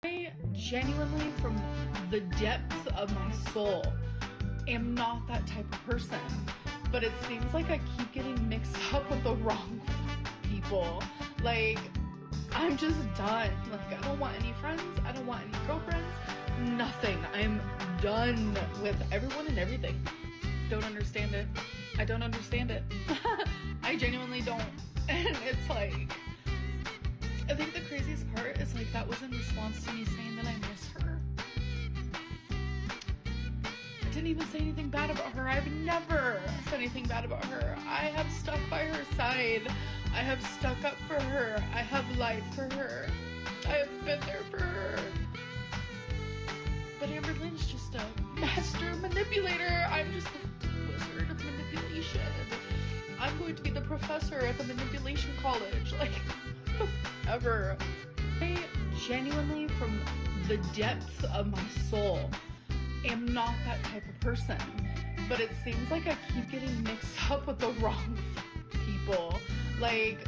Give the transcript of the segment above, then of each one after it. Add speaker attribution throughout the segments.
Speaker 1: I genuinely, from the depths of my soul, am not that type of person. But it seems like I keep getting mixed up with the wrong people. Like, I'm just done. Like, I don't want any friends. I don't want any girlfriends. Nothing. I'm done with everyone and everything. Don't understand it. I don't understand it. I genuinely don't. And it's like, I think the craziest part is like that was in response to me saying that I miss her. I didn't even say anything bad about her. I've never said anything bad about her. I have stuck by her side. I have stuck up for her. I have lied for her. I have been there for her. But Amber Lynn's just a master manipulator. I'm just the wizard of manipulation. I'm going to be the professor at the manipulation college. Like, ever. I genuinely, from the depths of my soul, am not that type of person. But it seems like I keep getting mixed up with the wrong people. Like,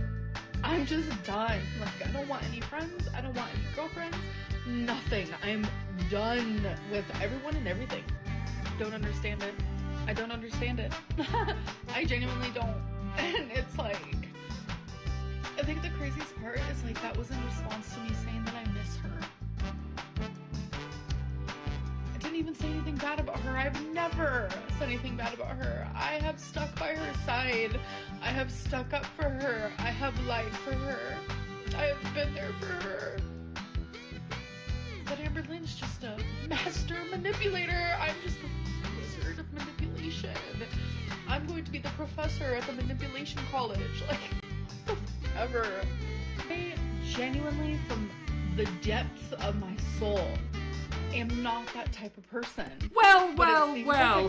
Speaker 1: I'm just done. Like, I don't want any friends. I don't want any girlfriends. Nothing. I'm done with everyone and everything. Don't understand it. I don't understand it. I genuinely don't. And it's like, I think the craziest part is like that was in response to me saying that I miss her. I didn't even say anything bad about her. I've never said anything bad about her. I have stuck by her side. I have stuck up for her. I have lied for her. I have been there for her. But Amber Lynn's just a master manipulator. I'm just the wizard of manipulation. I'm going to be the professor at the manipulation college. Like, ever. I genuinely, from the depths of my soul, am not that type of person.
Speaker 2: Well,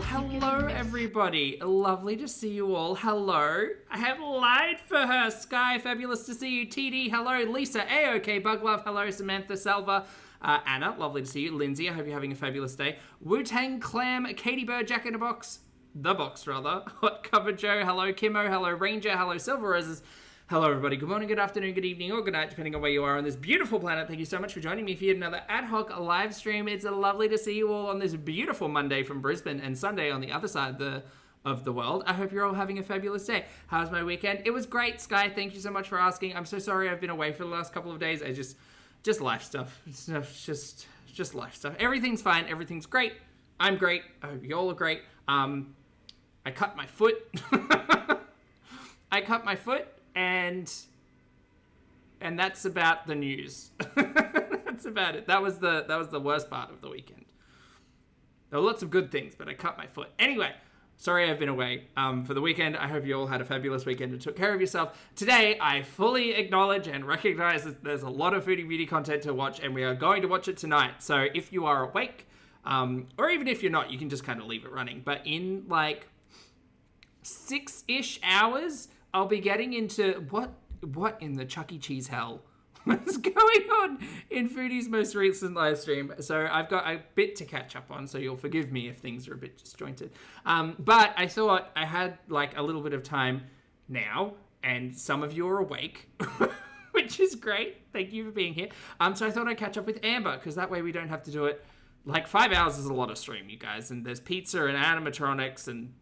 Speaker 2: hello everybody. Lovely to see you all. Hello. I have lied for her. Sky, fabulous to see you. TD, hello. Lisa, A-OK, Bug Love, hello. Samantha, Salva, Anna, lovely to see you. Lindsay, I hope you're having a fabulous day. Wu-Tang Clam, Katie Bird, Jack in a Box. The Box, rather. Hot Cover Joe, hello. Kimmo, hello. Ranger, hello. Silver Roses. Hello, everybody. Good morning, good afternoon, good evening, or good night, depending on where you are on this beautiful planet. Thank you so much for joining me for yet another ad hoc live stream. It's lovely to see you all on this beautiful Monday from Brisbane and Sunday on the other side of the world. I hope you're all having a fabulous day. How's my weekend? It was great, Sky. Thank you so much for asking. I'm so sorry I've been away for the last couple of days. I just life stuff. It's just life stuff. Everything's fine. Everything's great. I'm great. I hope you all are great. I cut my foot. And that's about the news. That's about it. That was the worst part of the weekend. There were lots of good things, but I cut my foot. Anyway, sorry I've been away for the weekend. I hope you all had a fabulous weekend and took care of yourself. Today, I fully acknowledge and recognize that there's a lot of foodie beauty content to watch, and we are going to watch it tonight. So if you are awake, or even if you're not, you can just kind of leave it running. But in like 6-ish hours, I'll be getting into what in the Chuck E. Cheese hell was going on in Foodie's most recent live stream. So I've got a bit to catch up on, so you'll forgive me if things are a bit disjointed. But I thought I had like a little bit of time now, and some of you are awake, which is great. Thank you for being here. So I thought I'd catch up with Amber, because that way we don't have to do it. Like 5 hours is a lot of stream, you guys, and there's pizza and animatronics and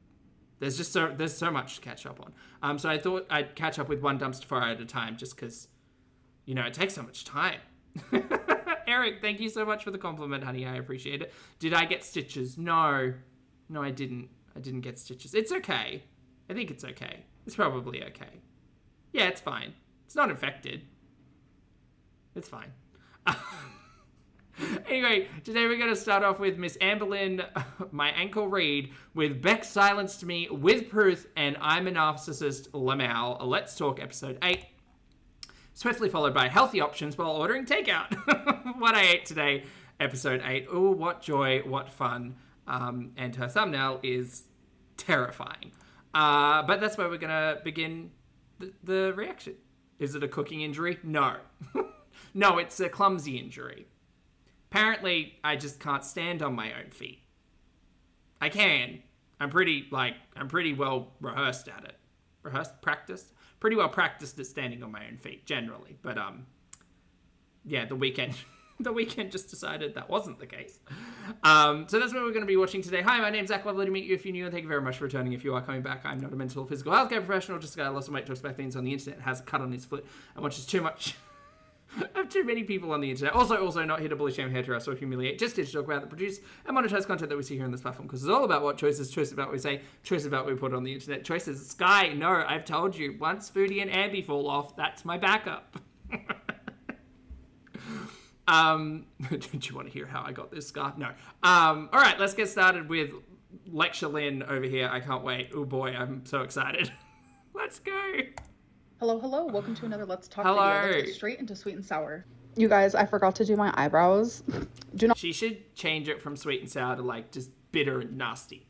Speaker 2: there's so much to catch up on. So I thought I'd catch up with one dumpster fire at a time, just because, you know, it takes so much time. Eric, thank you so much for the compliment, honey. I appreciate it. Did I get stitches? No, I didn't. I didn't get stitches. It's okay. I think it's okay. It's probably okay. Yeah, it's fine. It's not infected. It's fine. Anyway, today we're going to start off with Miss Amber Lynn, my ankle Reid, with Beck silenced me with proof, and I'm a narcissist, lmao. Let's talk episode 8. Swiftly followed by healthy options while ordering takeout. What I ate today, episode 8. Ooh, what joy, what fun. And her thumbnail is terrifying. But that's where we're going to begin the reaction. Is it a cooking injury? No. No, it's a clumsy injury. Apparently, I just can't stand on my own feet. I can. I'm pretty well rehearsed at it. Practiced? Pretty well practiced at standing on my own feet, generally. But, yeah, the weekend The weekend just decided that wasn't the case. So that's what we're going to be watching today. Hi, my name's Zach. Lovely to meet you if you're new, and thank you very much for returning. If you are coming back, I'm not a mental or physical healthcare professional, just a guy who lost some weight, talks about things on the internet, has a cut on his foot, and watches too much of too many people on the internet. Also not here to bully, shame, hate, harass, or humiliate, just here to talk about the produce and monetized content that we see here on this platform, because it's all about what choices, choices about what we say, choices about what we put on the internet, choices. Sky, no, I've told you, once Foodie and Ambi fall off, that's my backup. Don't you want to hear how I got this scarf? No. All right, let's get started with Lecture Lynn over here. I can't wait. Oh boy, I'm so excited. Let's go.
Speaker 1: Hello. Welcome to another Let's Talk
Speaker 2: Hello.
Speaker 1: video. Let's get straight into sweet and sour. You guys, I forgot to do my eyebrows.
Speaker 2: She should change it from sweet and sour to like just bitter and nasty.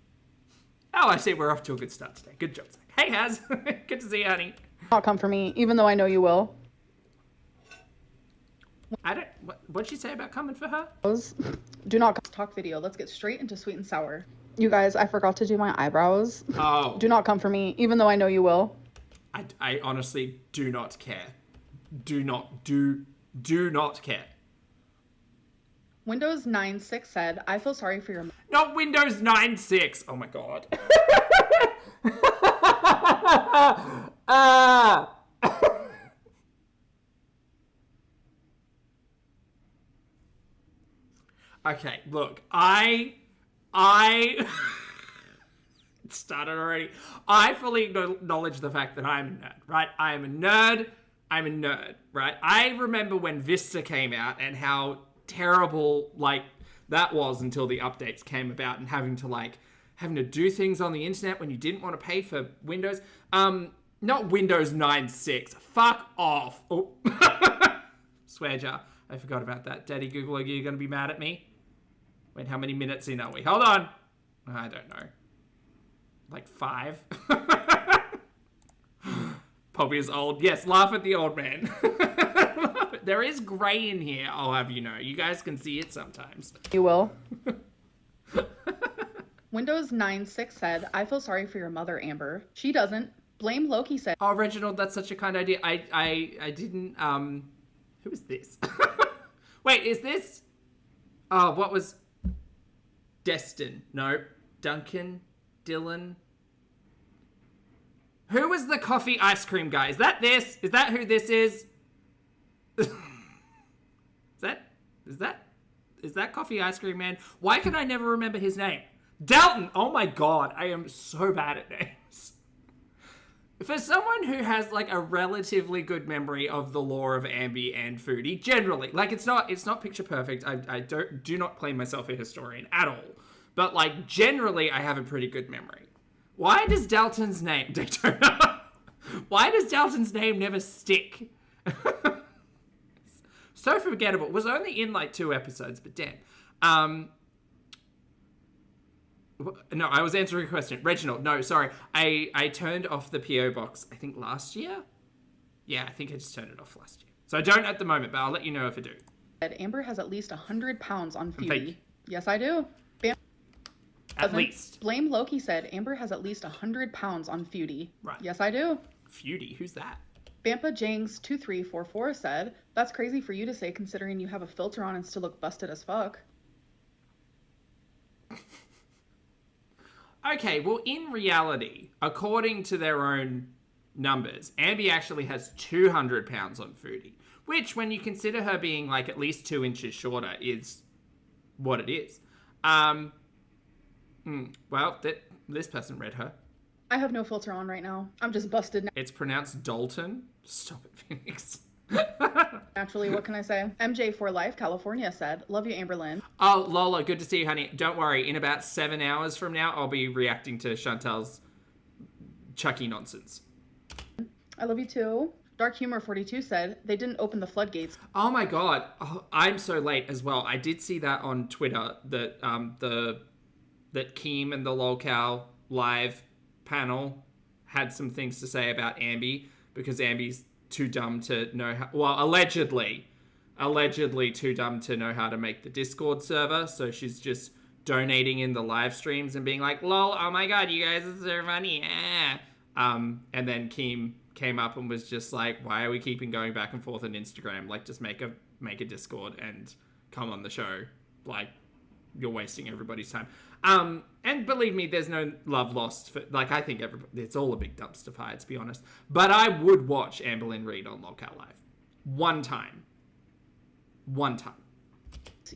Speaker 2: Oh, I see. We're off to a good start today. Good job, Zach. Hey, Haz. Good to see you, honey.
Speaker 1: Not come for me, even though I know you will.
Speaker 2: What'd she say about coming for her?
Speaker 1: Do not talk video. Let's get straight into sweet and sour. You guys, I forgot to do my eyebrows.
Speaker 2: Oh.
Speaker 1: Do not come for me, even though I know you will.
Speaker 2: I honestly do not care. Do not care.
Speaker 1: Windows 9.6 said, I feel sorry for your...
Speaker 2: Not Windows 9.6. Oh my god. Okay, look, I it started already. I fully acknowledge the fact that I'm a nerd, right? I'm a nerd, right? I remember when Vista came out and how terrible, like, that was until the updates came about and having to do things on the internet when you didn't want to pay for Windows. Not Windows 9.6. Fuck off. Oh. Swear jar. I forgot about that. Daddy Google, are you going to be mad at me? Wait, how many minutes in are we? Hold on. I don't know. Like 5? Poppy is old. Yes, laugh at the old man. There is grey in here, I'll have you know. You guys can see it sometimes.
Speaker 1: You will. Windows 9.6 said, I feel sorry for your mother, Amber. She doesn't. Blame Loki said.
Speaker 2: Oh, Reginald, that's such a kind idea. I didn't, who is this? Wait, is this? Oh, what was... Destin. No. Duncan. Dylan. Who was the coffee ice cream guy? Is that this? Is that who this is? Is that coffee ice cream man? Why can I never remember his name? Dalton! Oh my god, I am so bad at names. For someone who has like a relatively good memory of the lore of Ambi and Foodie, generally, like it's not picture perfect. I do not claim myself a historian at all. But like generally I have a pretty good memory. Why does Dalton's name Daytona? Why does Dalton's name never stick? So forgettable. It was only in like 2 episodes, but damn. No, I was answering a question. Reginald, no, sorry. I turned off the PO box, I think last year? Yeah, I think I just turned it off last year. So I don't at the moment, but I'll let you know if I do.
Speaker 1: Amber has at least 100 pounds on Foodie. Yes, I do.
Speaker 2: At least.
Speaker 1: Blame Loki said, Amber has at least 100 pounds on Foodie.
Speaker 2: Right.
Speaker 1: Yes, I do.
Speaker 2: Foodie? Who's that?
Speaker 1: Bampa Jangs 2344 said, that's crazy for you to say considering you have a filter on and still look busted as fuck.
Speaker 2: Okay, well, in reality, according to their own numbers, Ambi actually has 200 pounds on Foodie, which, when you consider her being, like, at least 2 inches shorter, is what it is. Well, this person read her.
Speaker 1: I have no filter on right now. I'm just busted now.
Speaker 2: It's pronounced Dalton. Stop it, Phoenix.
Speaker 1: Naturally, what can I say? MJ for Life, California said, love you, Amberlynn.
Speaker 2: Oh, Lola, good to see you, honey. Don't worry, in about 7 hours from now, I'll be reacting to Chantal's Chucky nonsense.
Speaker 1: I love you too. Dark Humor 42 said, they didn't open the floodgates.
Speaker 2: Oh my god, I'm so late as well. I did see that on Twitter, that that Keem and the LolCow live panel had some things to say about Ambi, because Ambi's too dumb to know how, well, allegedly too dumb to know how to make the Discord server, so she's just donating in the live streams and being like, lol, oh my god, you guys are so funny, and then Keem came up and was just like, why are we keeping going back and forth on Instagram? Like, just make a Discord and come on the show. Like, you're wasting everybody's time. And believe me, there's no love lost. For, like, I think it's all a big dumpster fire, to be honest. But I would watch Amber Lynn Reid on Lockout Live. One time.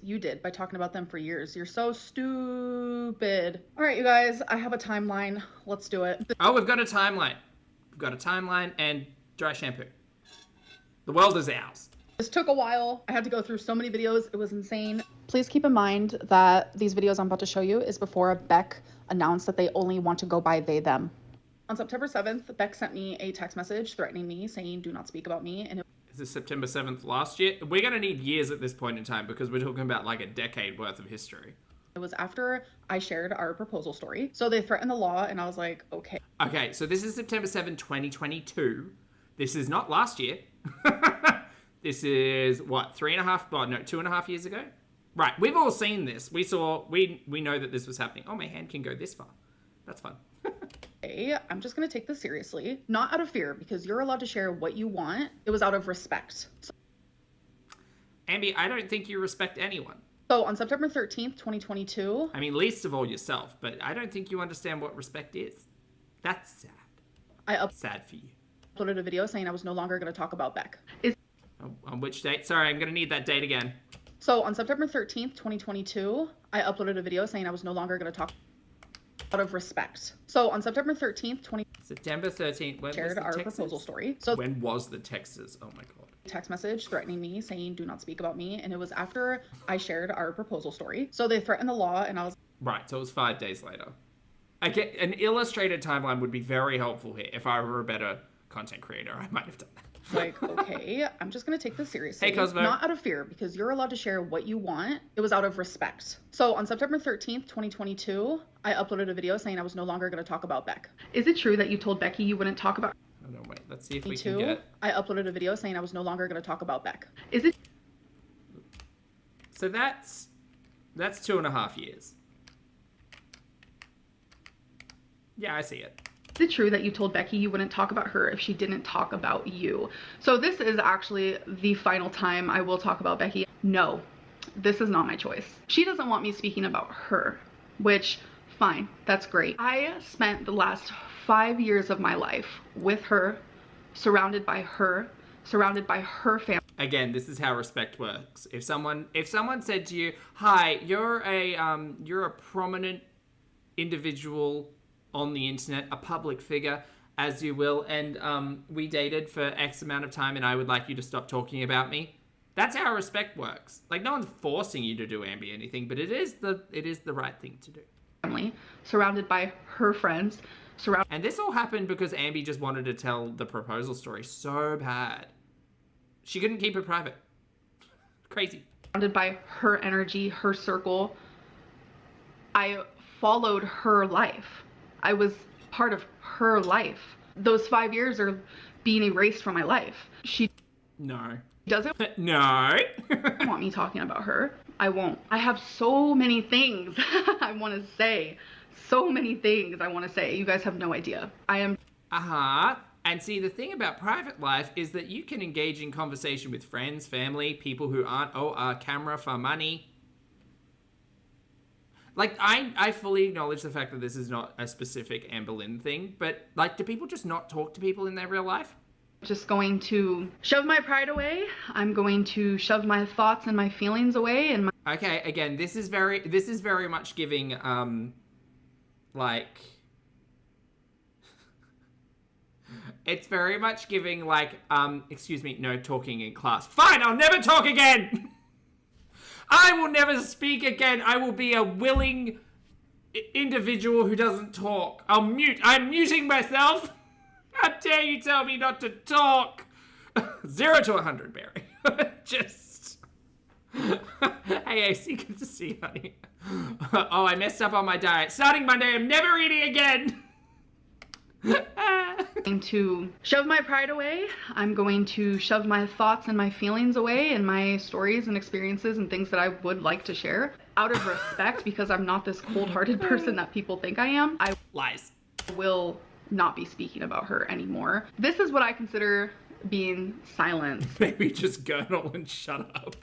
Speaker 1: You did by talking about them for years. You're so stupid. All right, you guys, I have a timeline. Let's do it.
Speaker 2: Oh, we've got a timeline. We've got a timeline and dry shampoo. The world is ours.
Speaker 1: This took a while. I had to go through so many videos. It was insane. Please keep in mind that these videos I'm about to show you is before Beck announced that they only want to go by they, them. On September 7th, Beck sent me a text message threatening me, saying, do not speak about me. And
Speaker 2: Is this September 7th last year? We're going to need years at this point in time because we're talking about like a decade worth of history.
Speaker 1: it was after I shared our proposal story. So they threatened the law, and I was like, okay.
Speaker 2: Okay, so this is September 7, 2022. This is not last year. This is, what, 2.5 years ago? Right, we've all seen this. We know that this was happening. Oh, my hand can go this far. That's fun.
Speaker 1: Hey, I'm just going to take this seriously. Not out of fear, because you're allowed to share what you want. It was out of respect.
Speaker 2: Ambi, I don't think you respect anyone.
Speaker 1: So on September 13th, 2022...
Speaker 2: I mean, least of all yourself, but I don't think you understand what respect is. That's sad. Sad for you.
Speaker 1: Uploaded a video saying I was no longer going to talk about Beck.
Speaker 2: On which date? Sorry, I'm going to need that date again.
Speaker 1: So on September 13th, 2022, I uploaded a video saying I was no longer going to talk out of respect. So on September 13th,
Speaker 2: September 13th, when
Speaker 1: shared
Speaker 2: was the
Speaker 1: our
Speaker 2: Texas?
Speaker 1: proposal story. So
Speaker 2: when was the Texas? Oh my God.
Speaker 1: Text message threatening me, saying do not speak about me, and it was after I shared our proposal story. So they threatened the law, and I was
Speaker 2: right. So it was 5 days later. I get an illustrated timeline would be very helpful here. If I were a better content creator, I might have done that.
Speaker 1: Like, okay, I'm just gonna take this seriously.
Speaker 2: Hey, Cosmo.
Speaker 1: Not out of fear, because you're allowed to share what you want. It was out of respect. So on September 13th, 2022, I uploaded a video saying I was no longer gonna talk about Beck. Is it true that you told Becky you wouldn't talk about?
Speaker 2: Oh no, wait. Let's see if we can get.
Speaker 1: I uploaded a video saying I was no longer gonna talk about Beck.
Speaker 2: Is it? So that's 2.5 years. Yeah, I see it.
Speaker 1: Is it true that you told Becky you wouldn't talk about her if she didn't talk about you? So this is actually the final time I will talk about Becky. No, this is not my choice. She doesn't want me speaking about her, which, fine, that's great. I spent the last 5 years of my life with her, surrounded by her family.
Speaker 2: Again, this is how respect works. If someone said to you, "Hi, you're a prominent individual on the internet, a public figure, as you will, and we dated for X amount of time and I would like you to stop talking about me." That's how respect works. Like, no one's forcing you to do anything, but it is the right thing to do.
Speaker 1: Family, surrounded by her friends,
Speaker 2: and this all happened because Ambi just wanted to tell the proposal story so bad. She couldn't keep it private. Crazy.
Speaker 1: Surrounded by her energy, her circle. I followed her life. I was part of her life. Those 5 years are being erased from my life. She doesn't
Speaker 2: no
Speaker 1: want me talking about her. I won't. I have so many things I want to say. So many things I want to say. You guys have no idea. I am.
Speaker 2: And see, the thing about private life is that you can engage in conversation with friends, family, people who aren't, camera for money. Like, I fully acknowledge the fact that this is not a specific Amber Lynn thing, but, like, do people just not talk to people in their real life?
Speaker 1: Just going to shove my pride away. I'm going to shove my thoughts and my feelings away. And
Speaker 2: okay, again, this is very much giving, like... It's very much giving, like, excuse me, no talking in class. Fine, I'll never talk again! I will never speak again. I will be a willing individual who doesn't talk. I'm muting myself. How dare you tell me not to talk? 0 to 100, Barry. Just... Hey, AC, good to see you, honey. Oh, I messed up on my diet. Starting Monday, I'm never eating again.
Speaker 1: Going to shove my pride away. I'm going to shove my thoughts and my feelings away and my stories and experiences and things that I would like to share out of respect, because I'm not this cold-hearted person that people think I am. I
Speaker 2: Lies.
Speaker 1: will not be speaking about her anymore. This is what I consider being silenced.
Speaker 2: Maybe just gurgle and shut up.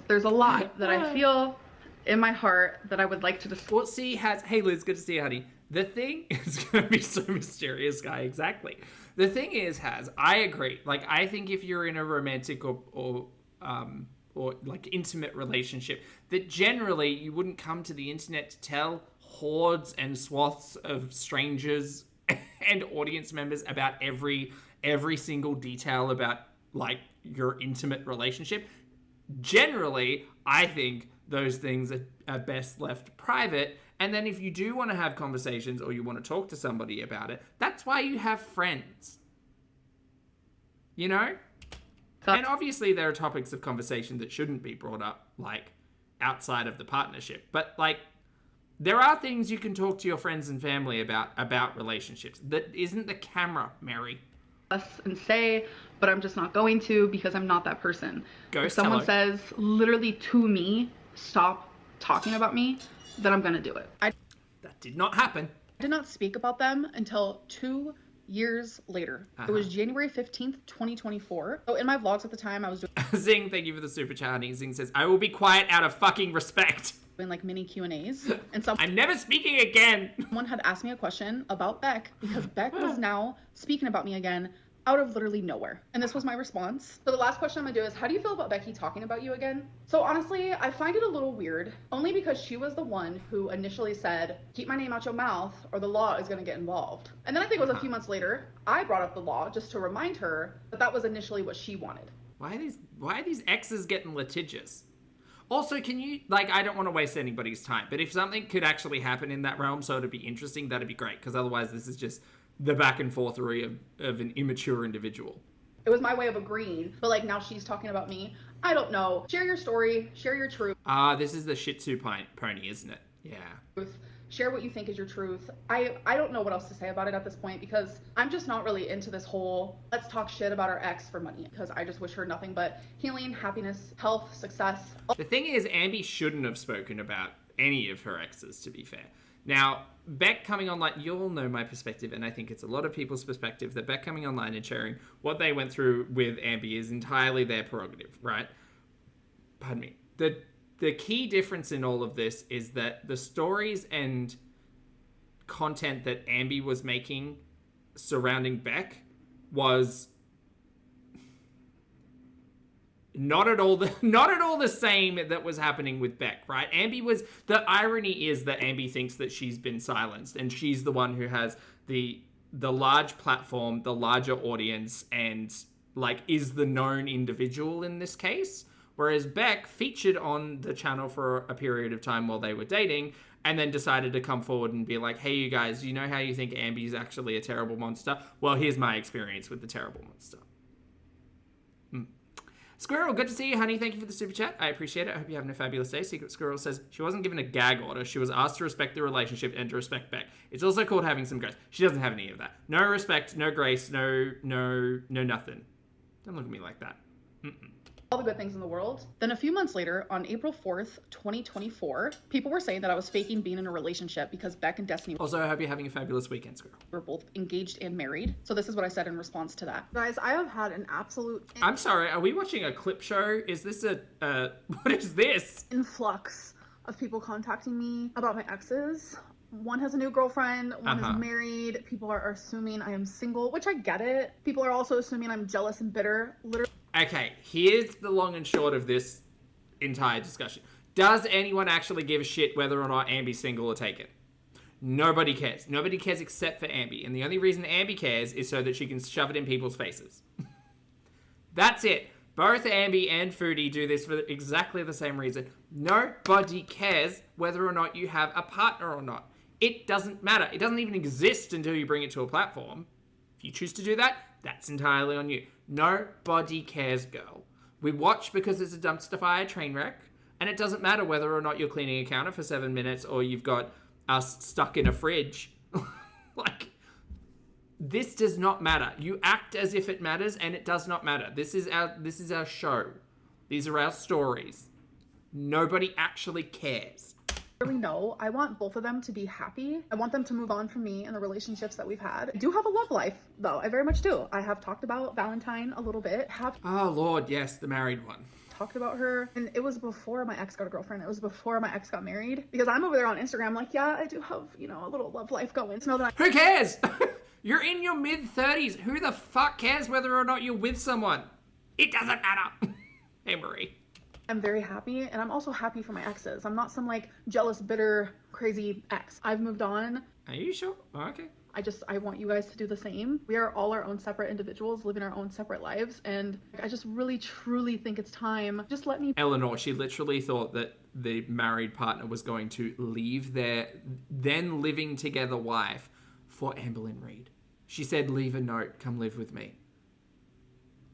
Speaker 1: There's a lot that I feel in my heart that I would like to discuss.
Speaker 2: Well, see, hey Liz, good to see you, honey. The thing is going to be so mysterious, guy. Exactly. The thing is, I agree. Like, I think if you're in a romantic or like intimate relationship, that generally you wouldn't come to the internet to tell hordes and swaths of strangers and audience members about every single detail about like your intimate relationship. Generally, I think those things are best left private. And then if you do want to have conversations or you want to talk to somebody about it, that's why you have friends. You know? And obviously there are topics of conversation that shouldn't be brought up, like, outside of the partnership. But, like, there are things you can talk to your friends and family about relationships. That isn't the camera, Mary.
Speaker 1: And say, but I'm just not going to because I'm not that person. If someone says literally to me, stop talking about me, then I'm gonna do it.
Speaker 2: That did not happen.
Speaker 1: I did not speak about them until 2 years later. It was January 15th, 2024. So in my vlogs at the time, I was doing
Speaker 2: Zing, thank you for the super chat, honey. Zing says, I will be quiet out of fucking respect.
Speaker 1: Doing like mini Q&As. And
Speaker 2: I'm never speaking again.
Speaker 1: Someone had asked me a question about Beck because Beck was now speaking about me again out of literally nowhere. And this was my response. So the last question I'm gonna do is, how do you feel about Becky talking about you again? So honestly, I find it a little weird, only because she was the one who initially said, keep my name out your mouth or the law is gonna get involved. And then I think it was a few months later, I brought up the law just to remind her that that was initially what she wanted.
Speaker 2: Why are these exes getting litigious? Also, can you, like, I don't want to waste anybody's time, but if something could actually happen in that realm so it'd be interesting, that'd be great, because otherwise this is just the back and forthery of an immature individual.
Speaker 1: It was my way of agreeing, but like now she's talking about me. I don't know. Share your story, share your truth.
Speaker 2: This is the Shih Tzu pony, isn't it? Yeah.
Speaker 1: Share what you think is your truth. I don't know what else to say about it at this point because I'm just not really into this whole let's talk shit about our ex for money, because I just wish her nothing but healing, happiness, health, success.
Speaker 2: The thing is, Ambi shouldn't have spoken about any of her exes, to be fair. Now, Beck coming online, you'll know my perspective, and I think it's a lot of people's perspective, that Beck coming online and sharing what they went through with Ambi is entirely their prerogative, right? Pardon me. The key difference in all of this is that the stories and content that Ambi was making surrounding Beck was not at all the same that was happening with Beck, right? The irony is that Ambi thinks that she's been silenced and she's the one who has the large platform, the larger audience, and like is the known individual in this case. Whereas Beck featured on the channel for a period of time while they were dating and then decided to come forward and be like, hey, you guys, you know how you think Ambi's actually a terrible monster? Well, here's my experience with the terrible monster. Squirrel, good to see you, honey. Thank you for the super chat. I appreciate it. I hope you're having a fabulous day. Secret Squirrel says, she wasn't given a gag order. She was asked to respect the relationship and to respect Beck. It's also called having some grace. She doesn't have any of that. No respect, no grace, no nothing. Don't look at me like that.
Speaker 1: All the good things in the world. Then a few months later, on April 4th, 2024, people were saying that I was faking being in a relationship because Beck and Destiny
Speaker 2: also, I hope you're having a fabulous weekend, Squirrel.
Speaker 1: were both engaged and married. So this is what I said in response to that. Guys, I have had an absolute
Speaker 2: I'm sorry, are we watching a clip show? Is this what is this?
Speaker 1: influx of people contacting me about my exes. One has a new girlfriend, one is married. People are assuming I am single, which I get it. People are also assuming I'm jealous and bitter. Literally.
Speaker 2: Okay, here's the long and short of this entire discussion. Does anyone actually give a shit whether or not Ambi's single or taken? Nobody cares. Nobody cares except for Ambi. And the only reason Ambi cares is so that she can shove it in people's faces. That's it. Both Ambi and Foodie do this for exactly the same reason. Nobody cares whether or not you have a partner or not. It doesn't matter. It doesn't even exist until you bring it to a platform. If you choose to do that, that's entirely on you. Nobody cares, girl. We watch because it's a dumpster fire train wreck, and it doesn't matter whether or not you're cleaning a counter for 7 minutes or you've got us stuck in a fridge. Like, this does not matter. You act as if it matters, and it does not matter. This is our show. These are our stories. Nobody actually cares.
Speaker 1: really know. I want both of them to be happy. I want them to move on from me and the relationships that we've had. I do have a love life, though. I very much do. I have talked about Valentine a little bit.
Speaker 2: Oh, Lord, yes, the married one.
Speaker 1: Talked about her, and it was before my ex got a girlfriend. It was before my ex got married, because I'm over there on Instagram like, yeah, I do have, you know, a little love life going. So that
Speaker 2: Who cares? You're in your mid-30s. Who the fuck cares whether or not you're with someone? It doesn't matter. Hey, Marie.
Speaker 1: I'm very happy, and I'm also happy for my exes. I'm not some like jealous, bitter, crazy ex. I've moved on.
Speaker 2: Are you sure? Oh, okay.
Speaker 1: I want you guys to do the same. We are all our own separate individuals living our own separate lives, and I just really truly think it's time. Just let me.
Speaker 2: Eleanor, she literally thought that the married partner was going to leave their then living together wife for Amberlynn Reid. She said, leave a note, come live with me.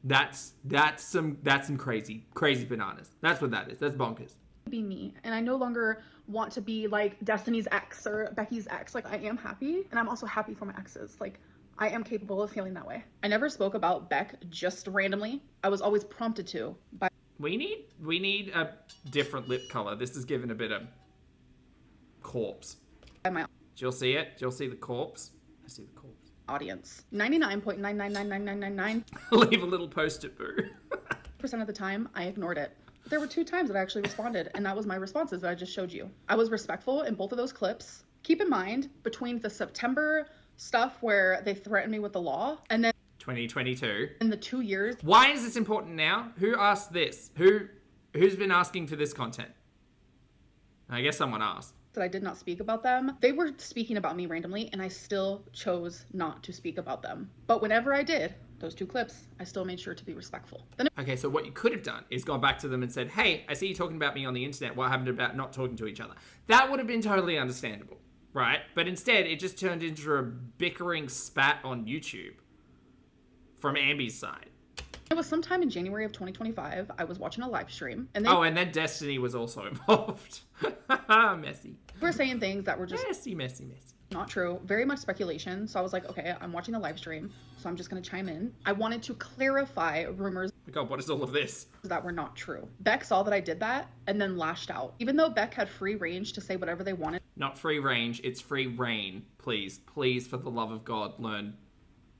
Speaker 2: That's some crazy bananas. That's what that is. That's bonkers.
Speaker 1: Be me, and I no longer want to be like Destiny's ex or Becky's ex. Like, I am happy, and I'm also happy for my exes. Like, I am capable of feeling that way. I never spoke about Beck just randomly. I was always prompted to by.
Speaker 2: We need a different lip color. This is given a bit of corpse.
Speaker 1: By my.
Speaker 2: Do you see it? Do you see the corpse? I see the corpse.
Speaker 1: Audience. 99.9999999%
Speaker 2: Leave a little post-it, boo.
Speaker 1: of the time, I ignored it. There were 2 times that I actually responded, and that was my responses that I just showed you. I was respectful in both of those clips. Keep in mind, between the September stuff where they threatened me with the law, and then
Speaker 2: 2022.
Speaker 1: in the 2 years.
Speaker 2: Why is this important now? Who asked this? Who's been asking for this content? I guess someone asked.
Speaker 1: That I did not speak about them. They were speaking about me randomly, and I still chose not to speak about them. But whenever I did, those 2 clips, I still made sure to be respectful. Then
Speaker 2: Okay, so what you could have done is gone back to them and said, hey, I see you talking about me on the internet. What happened about not talking to each other? That would have been totally understandable, right? But instead, it just turned into a bickering spat on YouTube from Ambi's side.
Speaker 1: it was sometime in January of 2025. I was watching a live stream, and
Speaker 2: and then Destiny was also involved. Messy.
Speaker 1: they were saying things that were just
Speaker 2: Messy.
Speaker 1: not true. Very much speculation. So I was like, okay, I'm watching the live stream, so I'm just going to chime in. I wanted to clarify rumors
Speaker 2: Oh my God, what is all of this?
Speaker 1: that were not true. Beck saw that I did that and then lashed out. Even though Beck had free range to say whatever they wanted.
Speaker 2: Not free range, it's free reign. Please, for the love of God, learn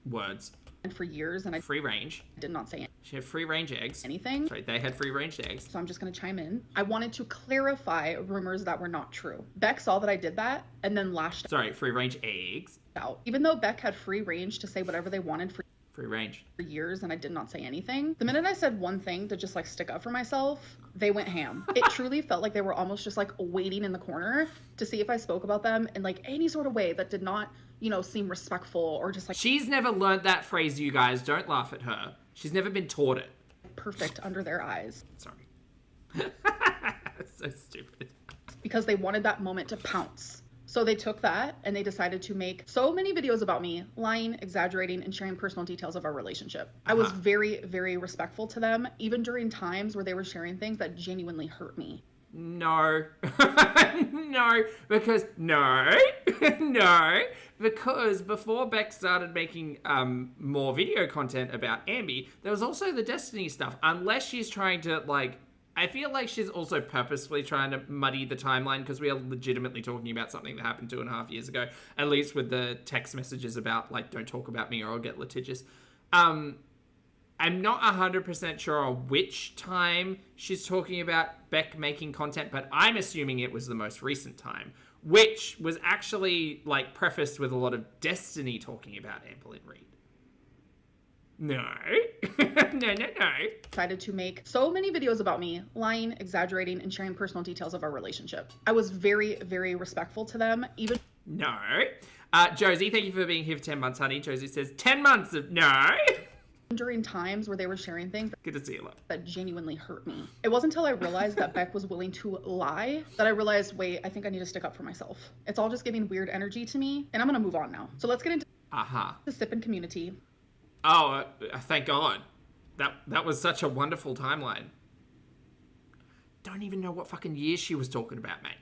Speaker 2: words.
Speaker 1: And for years, and I
Speaker 2: Free range.
Speaker 1: did not say
Speaker 2: She had free range eggs.
Speaker 1: anything.
Speaker 2: Sorry, they had free range eggs.
Speaker 1: So I'm just going to chime in. I wanted to clarify rumors that were not true. Beck saw that I did that and then lashed
Speaker 2: Sorry, free range eggs.
Speaker 1: out. Even though Beck had free range to say whatever they wanted for
Speaker 2: Free range.
Speaker 1: years, and I did not say anything. The minute I said one thing to just like stick up for myself, they went ham. It truly felt like they were almost just like waiting in the corner to see if I spoke about them in like any sort of way that did not, you know, seem respectful or just like
Speaker 2: She's never learned that phrase, you guys. Don't laugh at her. She's never been taught it.
Speaker 1: perfect under their eyes.
Speaker 2: Sorry. That's so stupid.
Speaker 1: Because they wanted that moment to pounce. So they took that and they decided to make so many videos about me, lying, exaggerating, and sharing personal details of our relationship. I was very, very respectful to them, even during times where they were sharing things that genuinely hurt me.
Speaker 2: No. No. Because before Beck started making more video content about Ambi, there was also the Destiny stuff. Unless she's trying to, like, I feel like she's also purposefully trying to muddy the timeline because we are legitimately talking about something that happened 2.5 years ago, at least with the text messages about, like, don't talk about me or I'll get litigious. I'm not 100% sure on which time she's talking about Beck making content, but I'm assuming it was the most recent time, which was actually, like, prefaced with a lot of Destiny talking about Amberlynn Reid. No. No.
Speaker 1: Decided to make so many videos about me, lying, exaggerating, and sharing personal details of our relationship. I was very, very respectful to them, even...
Speaker 2: No. Josie, thank you for being here for 10 months, honey. Josie says 10 months of no.
Speaker 1: during times where they were sharing things
Speaker 2: Good to see you, love.
Speaker 1: that genuinely hurt me. It wasn't until I realized that Beck was willing to lie that I realized, wait, I think I need to stick up for myself. It's all just giving weird energy to me, and I'm gonna move on now. So let's get into the Sippin' community.
Speaker 2: Oh, thank God. That was such a wonderful timeline. Don't even know what fucking year she was talking about, mate.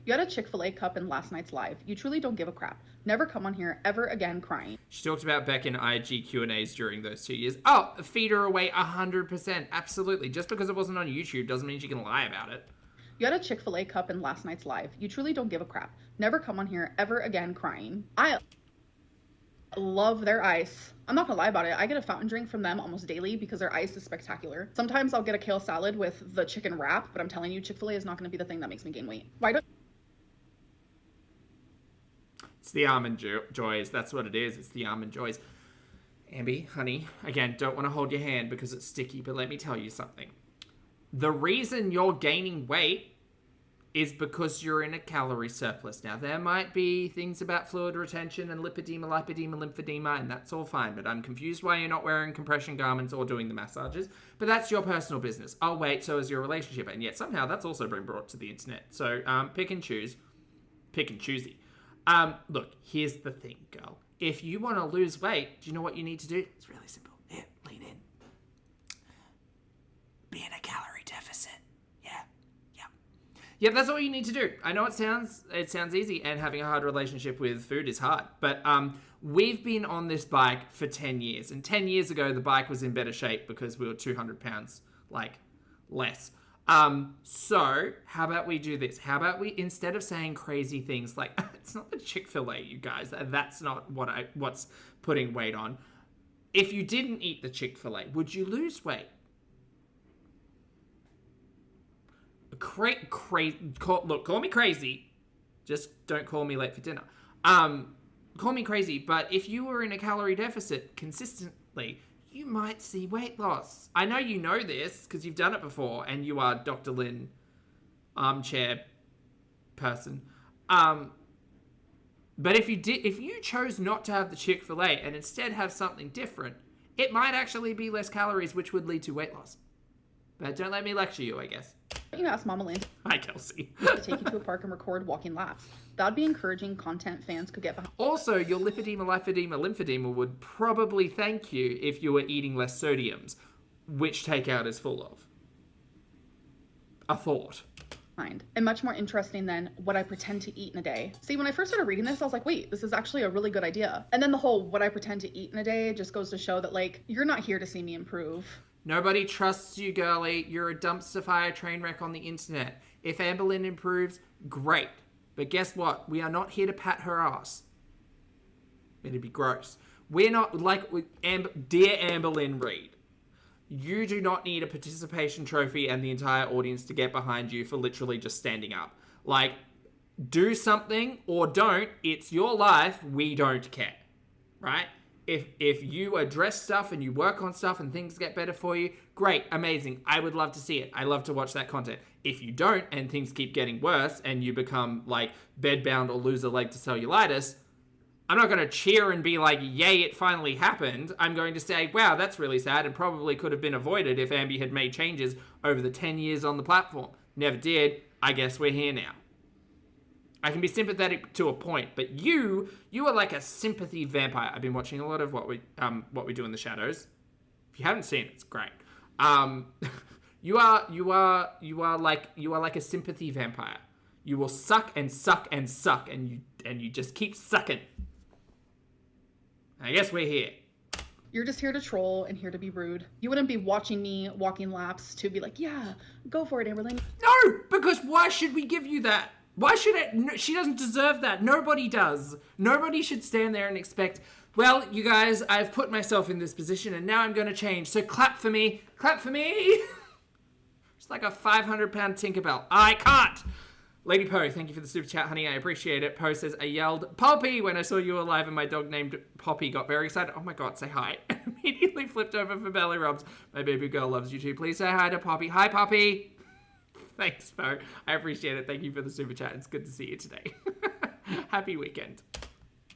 Speaker 1: You had a Chick-fil-A cup in last night's live. You truly don't give a crap. Never come on here ever again crying.
Speaker 2: She talked about Beck in IG Q&As during those 2 years. Oh, feed her away 100%. Absolutely. Just because it wasn't on YouTube doesn't mean she can lie about it.
Speaker 3: You had a Chick-fil-A cup in last night's live. You truly don't give a crap. Never come on here ever again crying. I love their ice. I'm not gonna lie about it. I get a fountain drink from them almost daily because their ice is spectacular. Sometimes I'll get a kale salad with the chicken wrap, but I'm telling you, Chick-fil-A is not gonna be the thing that makes me gain weight. Why don't...
Speaker 2: It's the almond joys. That's what it is. It's the almond joys. Ambi, honey, again, don't want to hold your hand because it's sticky, but let me tell you something. The reason you're gaining weight is because you're in a calorie surplus. Now, there might be things about fluid retention and lipedema, lymphedema, and that's all fine, but I'm confused why you're not wearing compression garments or doing the massages, but that's your personal business. Oh, wait, so is your relationship, and yet somehow that's also been brought to the internet. So, pick and choose. Pick and choosy. Look, here's the thing, girl. If you want to lose weight, do you know what you need to do? It's really simple. Here, lean in. Be in a calorie deficit. Yeah, that's all you need to do. I know it sounds easy, and having a hard relationship with food is hard. But we've been on this bike for 10 years. And 10 years ago, the bike was in better shape because we were 200 pounds, less. So how about we do this? How about we, instead of saying crazy things like, it's not the Chick-fil-A, you guys. That's not what's putting weight on. If you didn't eat the Chick-fil-A, would you lose weight? Look, call me crazy. Just don't call me late for dinner. Call me crazy, but if you were in a calorie deficit consistently, you might see weight loss. I know you know this because you've done it before, and you are Dr. Lynn, armchair person. But if you chose not to have the Chick-fil-A and instead have something different, it might actually be less calories, which would lead to weight loss. But don't let me lecture you, I guess.
Speaker 3: You ask Mama Lynn
Speaker 2: Hi, Kelsey.
Speaker 3: to take you to a park and record walking laps. That'd be encouraging content fans could get behind.
Speaker 2: Also, your lipedema, lymphedema would probably thank you if you were eating less sodiums, which takeout is full of. A thought.
Speaker 3: And much more interesting than what I pretend to eat in a day. See, when I first started reading this, I was like, wait, this is actually a really good idea. And then the whole what I pretend to eat in a day just goes to show that, you're not here to see me improve.
Speaker 2: Nobody trusts you, girlie. You're a dumpster fire train wreck on the internet. If Amber Lynn improves, great. But guess what? We are not here to pat her ass. It'd be gross. We're not dear Amber Lynn Reid. You do not need a participation trophy and the entire audience to get behind you for literally just standing up. Do something or don't. It's your life. We don't care. Right? If you address stuff and you work on stuff and things get better for you, great, amazing. I would love to see it. I love to watch that content. If you don't and things keep getting worse and you become bedbound or lose a leg to cellulitis, I'm not going to cheer and be like, yay, it finally happened. I'm going to say, wow, that's really sad and probably could have been avoided if Ambi had made changes over the 10 years on the platform. Never did. I guess we're here now. I can be sympathetic to a point, but you are like a sympathy vampire. I've been watching a lot of what we do in the shadows. If you haven't seen it, it's great. You are like a sympathy vampire. You will suck and suck and suck, and you just keep sucking. I guess we're here.
Speaker 3: You're just here to troll and here to be rude. You wouldn't be watching me walking laps to be like, yeah, go for it, Amberlynn.
Speaker 2: No, because why should we give you that? Why should it? No, she doesn't deserve that. Nobody does. Nobody should stand there and expect, well, you guys, I've put myself in this position and now I'm going to change. So clap for me. Clap for me. It's like a 500-pound Tinkerbell. I can't. Lady Poe, thank you for the super chat, honey. I appreciate it. Poe says, I yelled, Poppy, when I saw you alive and my dog named Poppy got very excited. Oh my God, say hi. Immediately flipped over for belly rubs. My baby girl loves you too. Please say hi to Poppy. Hi, Poppy. Thanks, Poe. I appreciate it. Thank you for the super chat. It's good to see you today. Happy weekend.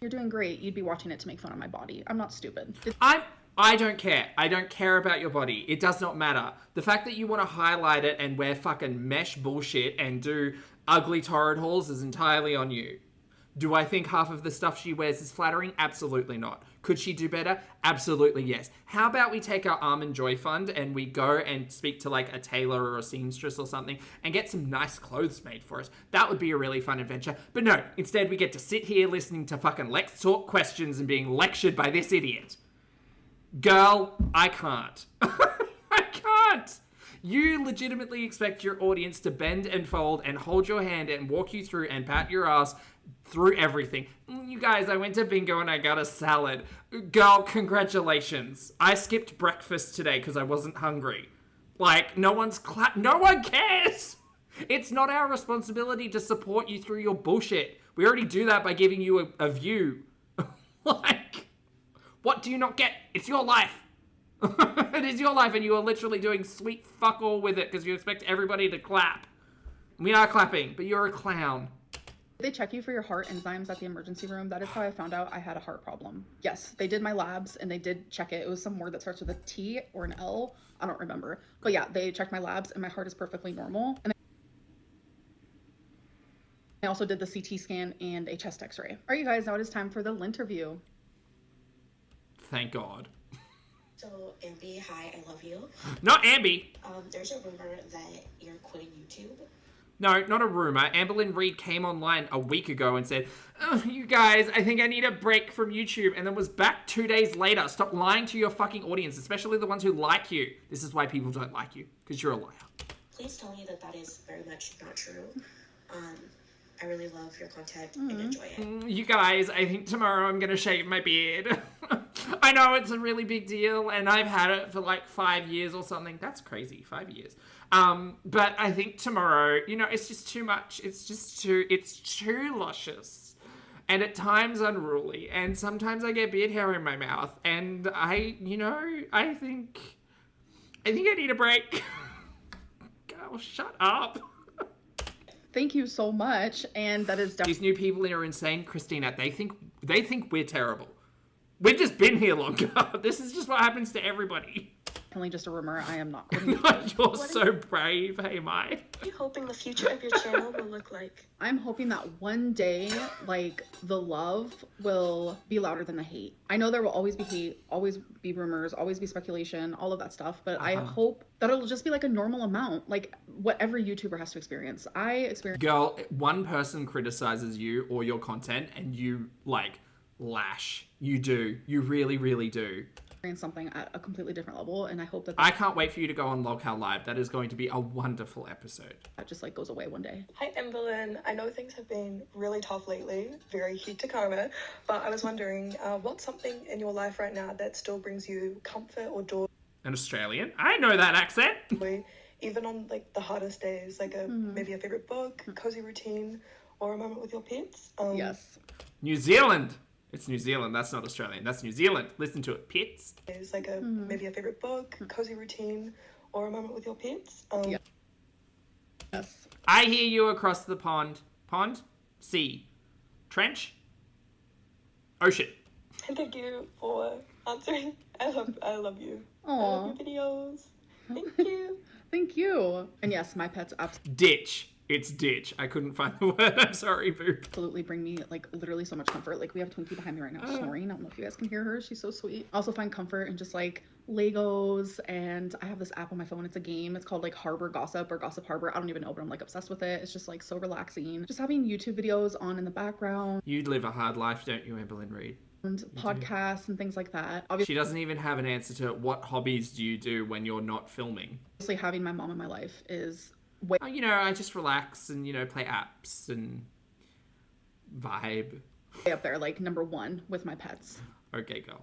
Speaker 3: You're doing great. You'd be watching it to make fun of my body. I'm not stupid.
Speaker 2: I don't care. I don't care about your body. It does not matter. The fact that you want to highlight it and wear fucking mesh bullshit and do ugly torrid hauls is entirely on you. Do I think half of the stuff she wears is flattering? Absolutely not. Could she do better? Absolutely yes. How about we take our Almond Joy Fund and we go and speak to like a tailor or a seamstress or something and get some nice clothes made for us? That would be a really fun adventure. But no, instead we get to sit here listening to fucking Lex talk questions and being lectured by this idiot. Girl, I can't. I can't. You legitimately expect your audience to bend and fold and hold your hand and walk you through and pat your ass through everything. You guys, I went to bingo and I got a salad. Girl, congratulations. I skipped breakfast today because I wasn't hungry. Like, no one cares. It's not our responsibility to support you through your bullshit. We already do that by giving you a view. Like, what do you not get? It's your life. It is your life and you are literally doing sweet fuck all with it because you expect everybody to clap. We are clapping, but you're a clown.
Speaker 3: They check you for your heart enzymes at the emergency room. That is how I found out I had a heart problem. Yes, they did my labs and they did check it. It was some word that starts with a T or an L. I don't remember. But yeah, they checked my labs and my heart is perfectly normal. And I also did the CT scan and a chest x-ray. All right, you guys, now it is time for the interview.
Speaker 2: Thank God.
Speaker 4: So, Ambi, hi, I love you.
Speaker 2: Not Ambi.
Speaker 4: There's a rumor that you're quitting YouTube.
Speaker 2: No, not a rumor. Amberlynn Reid came online a week ago and said, oh, you guys, I think I need a break from YouTube, and then was back 2 days later. Stop lying to your fucking audience, especially the ones who like you. This is why people don't like you, because you're a liar.
Speaker 4: Please tell me that that is very much not true. I really love your content and enjoy it.
Speaker 2: You guys, I think tomorrow I'm going to shave my beard. I know it's a really big deal, and I've had it for like 5 years or something. That's crazy, 5 years. But I think tomorrow, you know, it's just too much. It's too luscious. And at times unruly. And sometimes I get beard hair in my mouth. And I think I need a break. Girl, shut up.
Speaker 3: Thank you so much. And that is definitely
Speaker 2: These new people are insane, Christina. They think we're terrible. We've just been here longer. This is just what happens to everybody.
Speaker 3: just a rumor. I am not quitting.
Speaker 2: You're so brave, hey Mai.
Speaker 4: What are you hoping the future of your channel will look like?
Speaker 3: I'm hoping that one day, like, the love will be louder than the hate. I know there will always be hate, always be rumors, always be speculation, all of that stuff, but I hope that it'll just be like a normal amount, like what every YouTuber has to experience.
Speaker 2: Girl, one person criticizes you or your content and you, like, lash. You do. You really, really do.
Speaker 3: Something at a completely different level, and I hope that
Speaker 2: I can't wait for you to go on Log How Live. That is going to be a wonderful episode.
Speaker 3: That just like goes away one day.
Speaker 5: Hi Emberlyn, I know things have been really tough lately, very heat to karma, but I was wondering, what's something in your life right now that still brings you comfort or joy?
Speaker 2: An Australian? I know that accent.
Speaker 5: Even on like the hardest days, like maybe a favorite book, cozy routine, or a moment with your pets.
Speaker 3: Yes.
Speaker 2: New Zealand. It's New Zealand. That's not Australian. That's New Zealand. Listen to it. Pets.
Speaker 5: It's like maybe a favorite book, cozy routine, or a moment with your pets.
Speaker 3: Yes.
Speaker 2: I hear you across the pond. Pond? Sea. Trench? Ocean.
Speaker 5: And thank you for answering. I love you.
Speaker 3: Aww.
Speaker 5: I love your videos. Thank you.
Speaker 3: Thank you. And yes, my pets
Speaker 2: Ditch. It's ditch. I couldn't find the word. I'm sorry, boo.
Speaker 3: absolutely bring me like literally so much comfort. Like we have Twinkie behind me right now snoring. I don't know if you guys can hear her. She's so sweet. I also find comfort in just like Legos, and I have this app on my phone. It's a game. It's called like Harbor Gossip or Gossip Harbor. I don't even know, but I'm like obsessed with it. It's just like so relaxing. Just having YouTube videos on in the background.
Speaker 2: You live a hard life, don't you, Amberlynn Reid?
Speaker 3: And podcasts and things like that. Obviously,
Speaker 2: She doesn't even have an answer to what hobbies do you do when you're not filming.
Speaker 3: having my mom in my life is
Speaker 2: Oh, you know, I just relax and, you know, play apps and vibe.
Speaker 3: way up there, like number one with my pets.
Speaker 2: Okay, girl.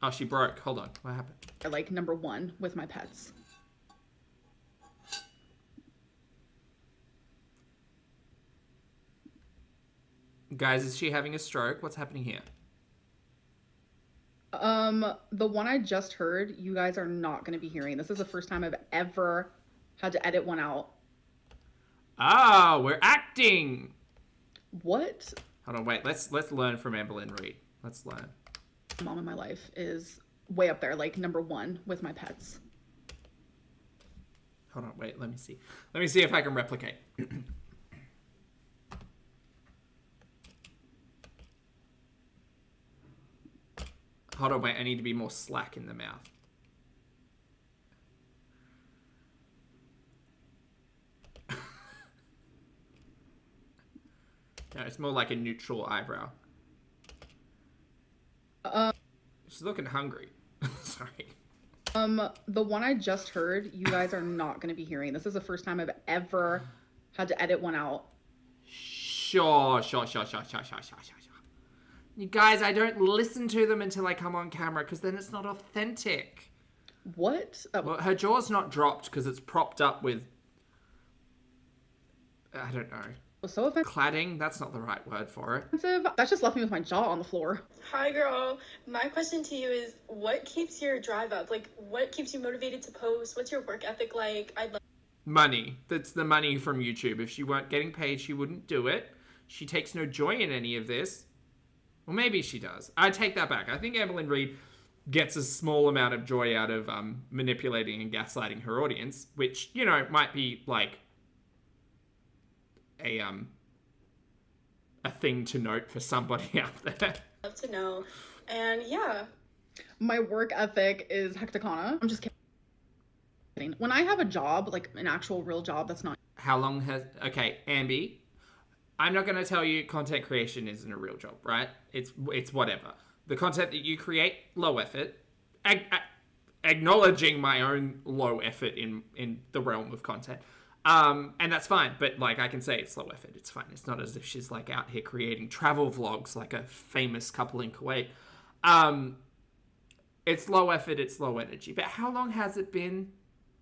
Speaker 2: Oh, she broke. Hold on. What happened?
Speaker 3: Like number one with my pets.
Speaker 2: Guys, is she having a stroke? What's happening here?
Speaker 3: The one I just heard, you guys are not going to be hearing. This is the first time I've ever had to edit one out.
Speaker 2: Ah, we're acting.
Speaker 3: What?
Speaker 2: Hold on, wait. Let's learn from Amberlynn Reid. Let's learn.
Speaker 3: Mom in my life is way up there, like number one with my pets.
Speaker 2: Hold on, wait. Let me see. Let me see if I can replicate. Hold on, wait. I need to be more slack in the mouth. No, it's more like a neutral eyebrow. She's looking hungry. Sorry.
Speaker 3: The one I just heard, you guys are not going to be hearing. This is the first time I've ever had to edit one out.
Speaker 2: Sure. You guys, I don't listen to them until I come on camera because then it's not authentic.
Speaker 3: What?
Speaker 2: Well, her jaw's not dropped because it's propped up with, I don't know.
Speaker 3: Was so
Speaker 2: Cladding? That's not the right word for it.
Speaker 3: offensive. That just left me with my jaw on the floor.
Speaker 6: Hi, girl. My question to you is, what keeps your drive up? Like, what keeps you motivated to post? What's your work ethic like? I'd love.
Speaker 2: Money. That's the money from YouTube. If she weren't getting paid, she wouldn't do it. She takes no joy in any of this. Well, maybe she does. I take that back. I think Evelyn Reid gets a small amount of joy out of manipulating and gaslighting her audience, which, you know, might be like a thing to note for somebody out there.
Speaker 6: Love to know. And yeah.
Speaker 3: My work ethic is hecticana. I'm just kidding. When I have a job, like an actual real job, that's not.
Speaker 2: How long has... Okay, Ambi, I'm not going to tell you content creation isn't a real job, right? It's whatever. The content that you create, low effort. Acknowledging my own low effort in the realm of content. And that's fine, but like I can say it's low effort, it's fine. It's not as if she's like out here creating travel vlogs like a famous couple in Kuwait. It's low effort, it's low energy. But how long has it been?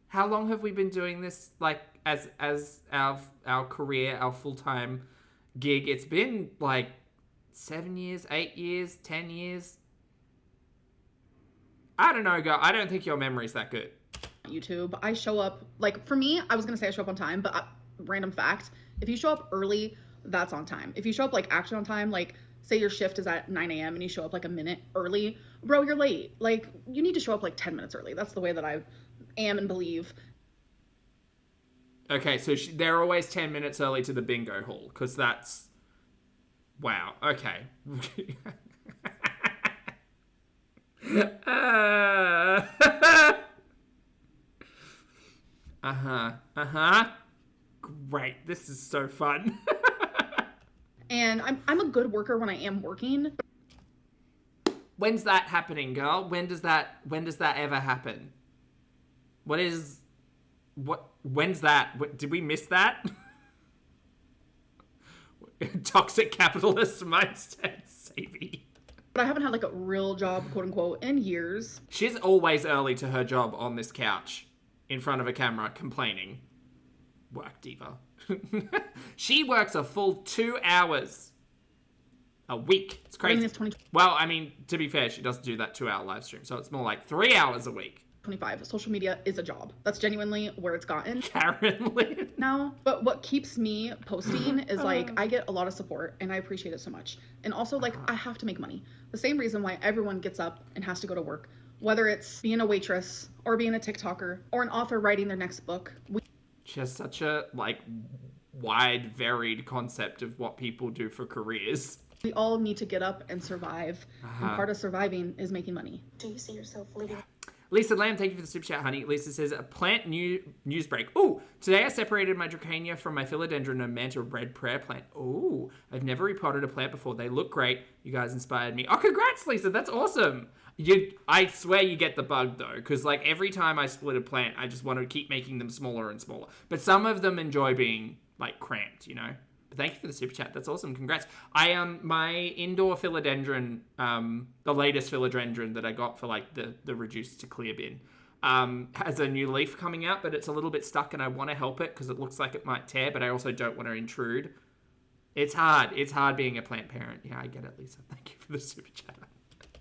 Speaker 2: How long have we been doing this like as our career, our full-time gig? It's been like 7 years, 8 years, 10 years. I don't know, girl. I don't think your memory's that good.
Speaker 3: YouTube. I show up, like, for me, I was gonna say I show up on time, but random fact, if you show up early, that's on time. If you show up like actually on time, like say your shift is at 9 a.m. and you show up like a minute early, bro, you're late. Like, you need to show up like 10 minutes early. That's the way that I am and believe.
Speaker 2: Okay, so they're always 10 minutes early to the bingo hall, because that's... Wow, okay. Great, this is so fun.
Speaker 3: And I'm a good worker when I am working.
Speaker 2: When's that happening, girl? When does that ever happen? When's that? Did we miss that? Toxic capitalist mindset, Savvy.
Speaker 3: But I haven't had like a real job, quote unquote, in years.
Speaker 2: She's always early to her job on this couch in front of a camera complaining. Work diva. She works a full 2 hours a week. It's crazy.
Speaker 3: I mean, it's 20.
Speaker 2: Well, I mean, to be fair, she doesn't do that 2 hour live stream, so it's more like 3 hours a week.
Speaker 3: 25. Social media is a job. That's genuinely where it's gotten.
Speaker 2: Karen Lynn.
Speaker 3: Now, but what keeps me posting is like I get a lot of support and I appreciate it so much. And also like I have to make money. The same reason why everyone gets up and has to go to work, whether it's being a waitress or being a TikToker or an author writing their next book.
Speaker 2: She has such a like wide, varied concept of what people do for careers.
Speaker 3: We all need to get up and survive. And part of surviving is making money.
Speaker 4: Do you see yourself living?
Speaker 2: Lisa Lamb, thank you for the super chat, honey. Lisa says, a plant news break. Ooh, today I separated my Dracania from my philodendron and manta red prayer plant. Ooh, I've never repotted a plant before. They look great. You guys inspired me. Oh, congrats, Lisa. That's awesome. I swear you get the bug, though, because, like, every time I split a plant, I just want to keep making them smaller and smaller. But some of them enjoy being, like, cramped, you know? But thank you for the super chat. That's awesome. Congrats. My indoor philodendron, the latest philodendron that I got for, like, the reduced to clear bin, has a new leaf coming out, but it's a little bit stuck, and I want to help it because it looks like it might tear, but I also don't want to intrude. It's hard. It's hard being a plant parent. Yeah, I get it, Lisa. Thank you for the super chat.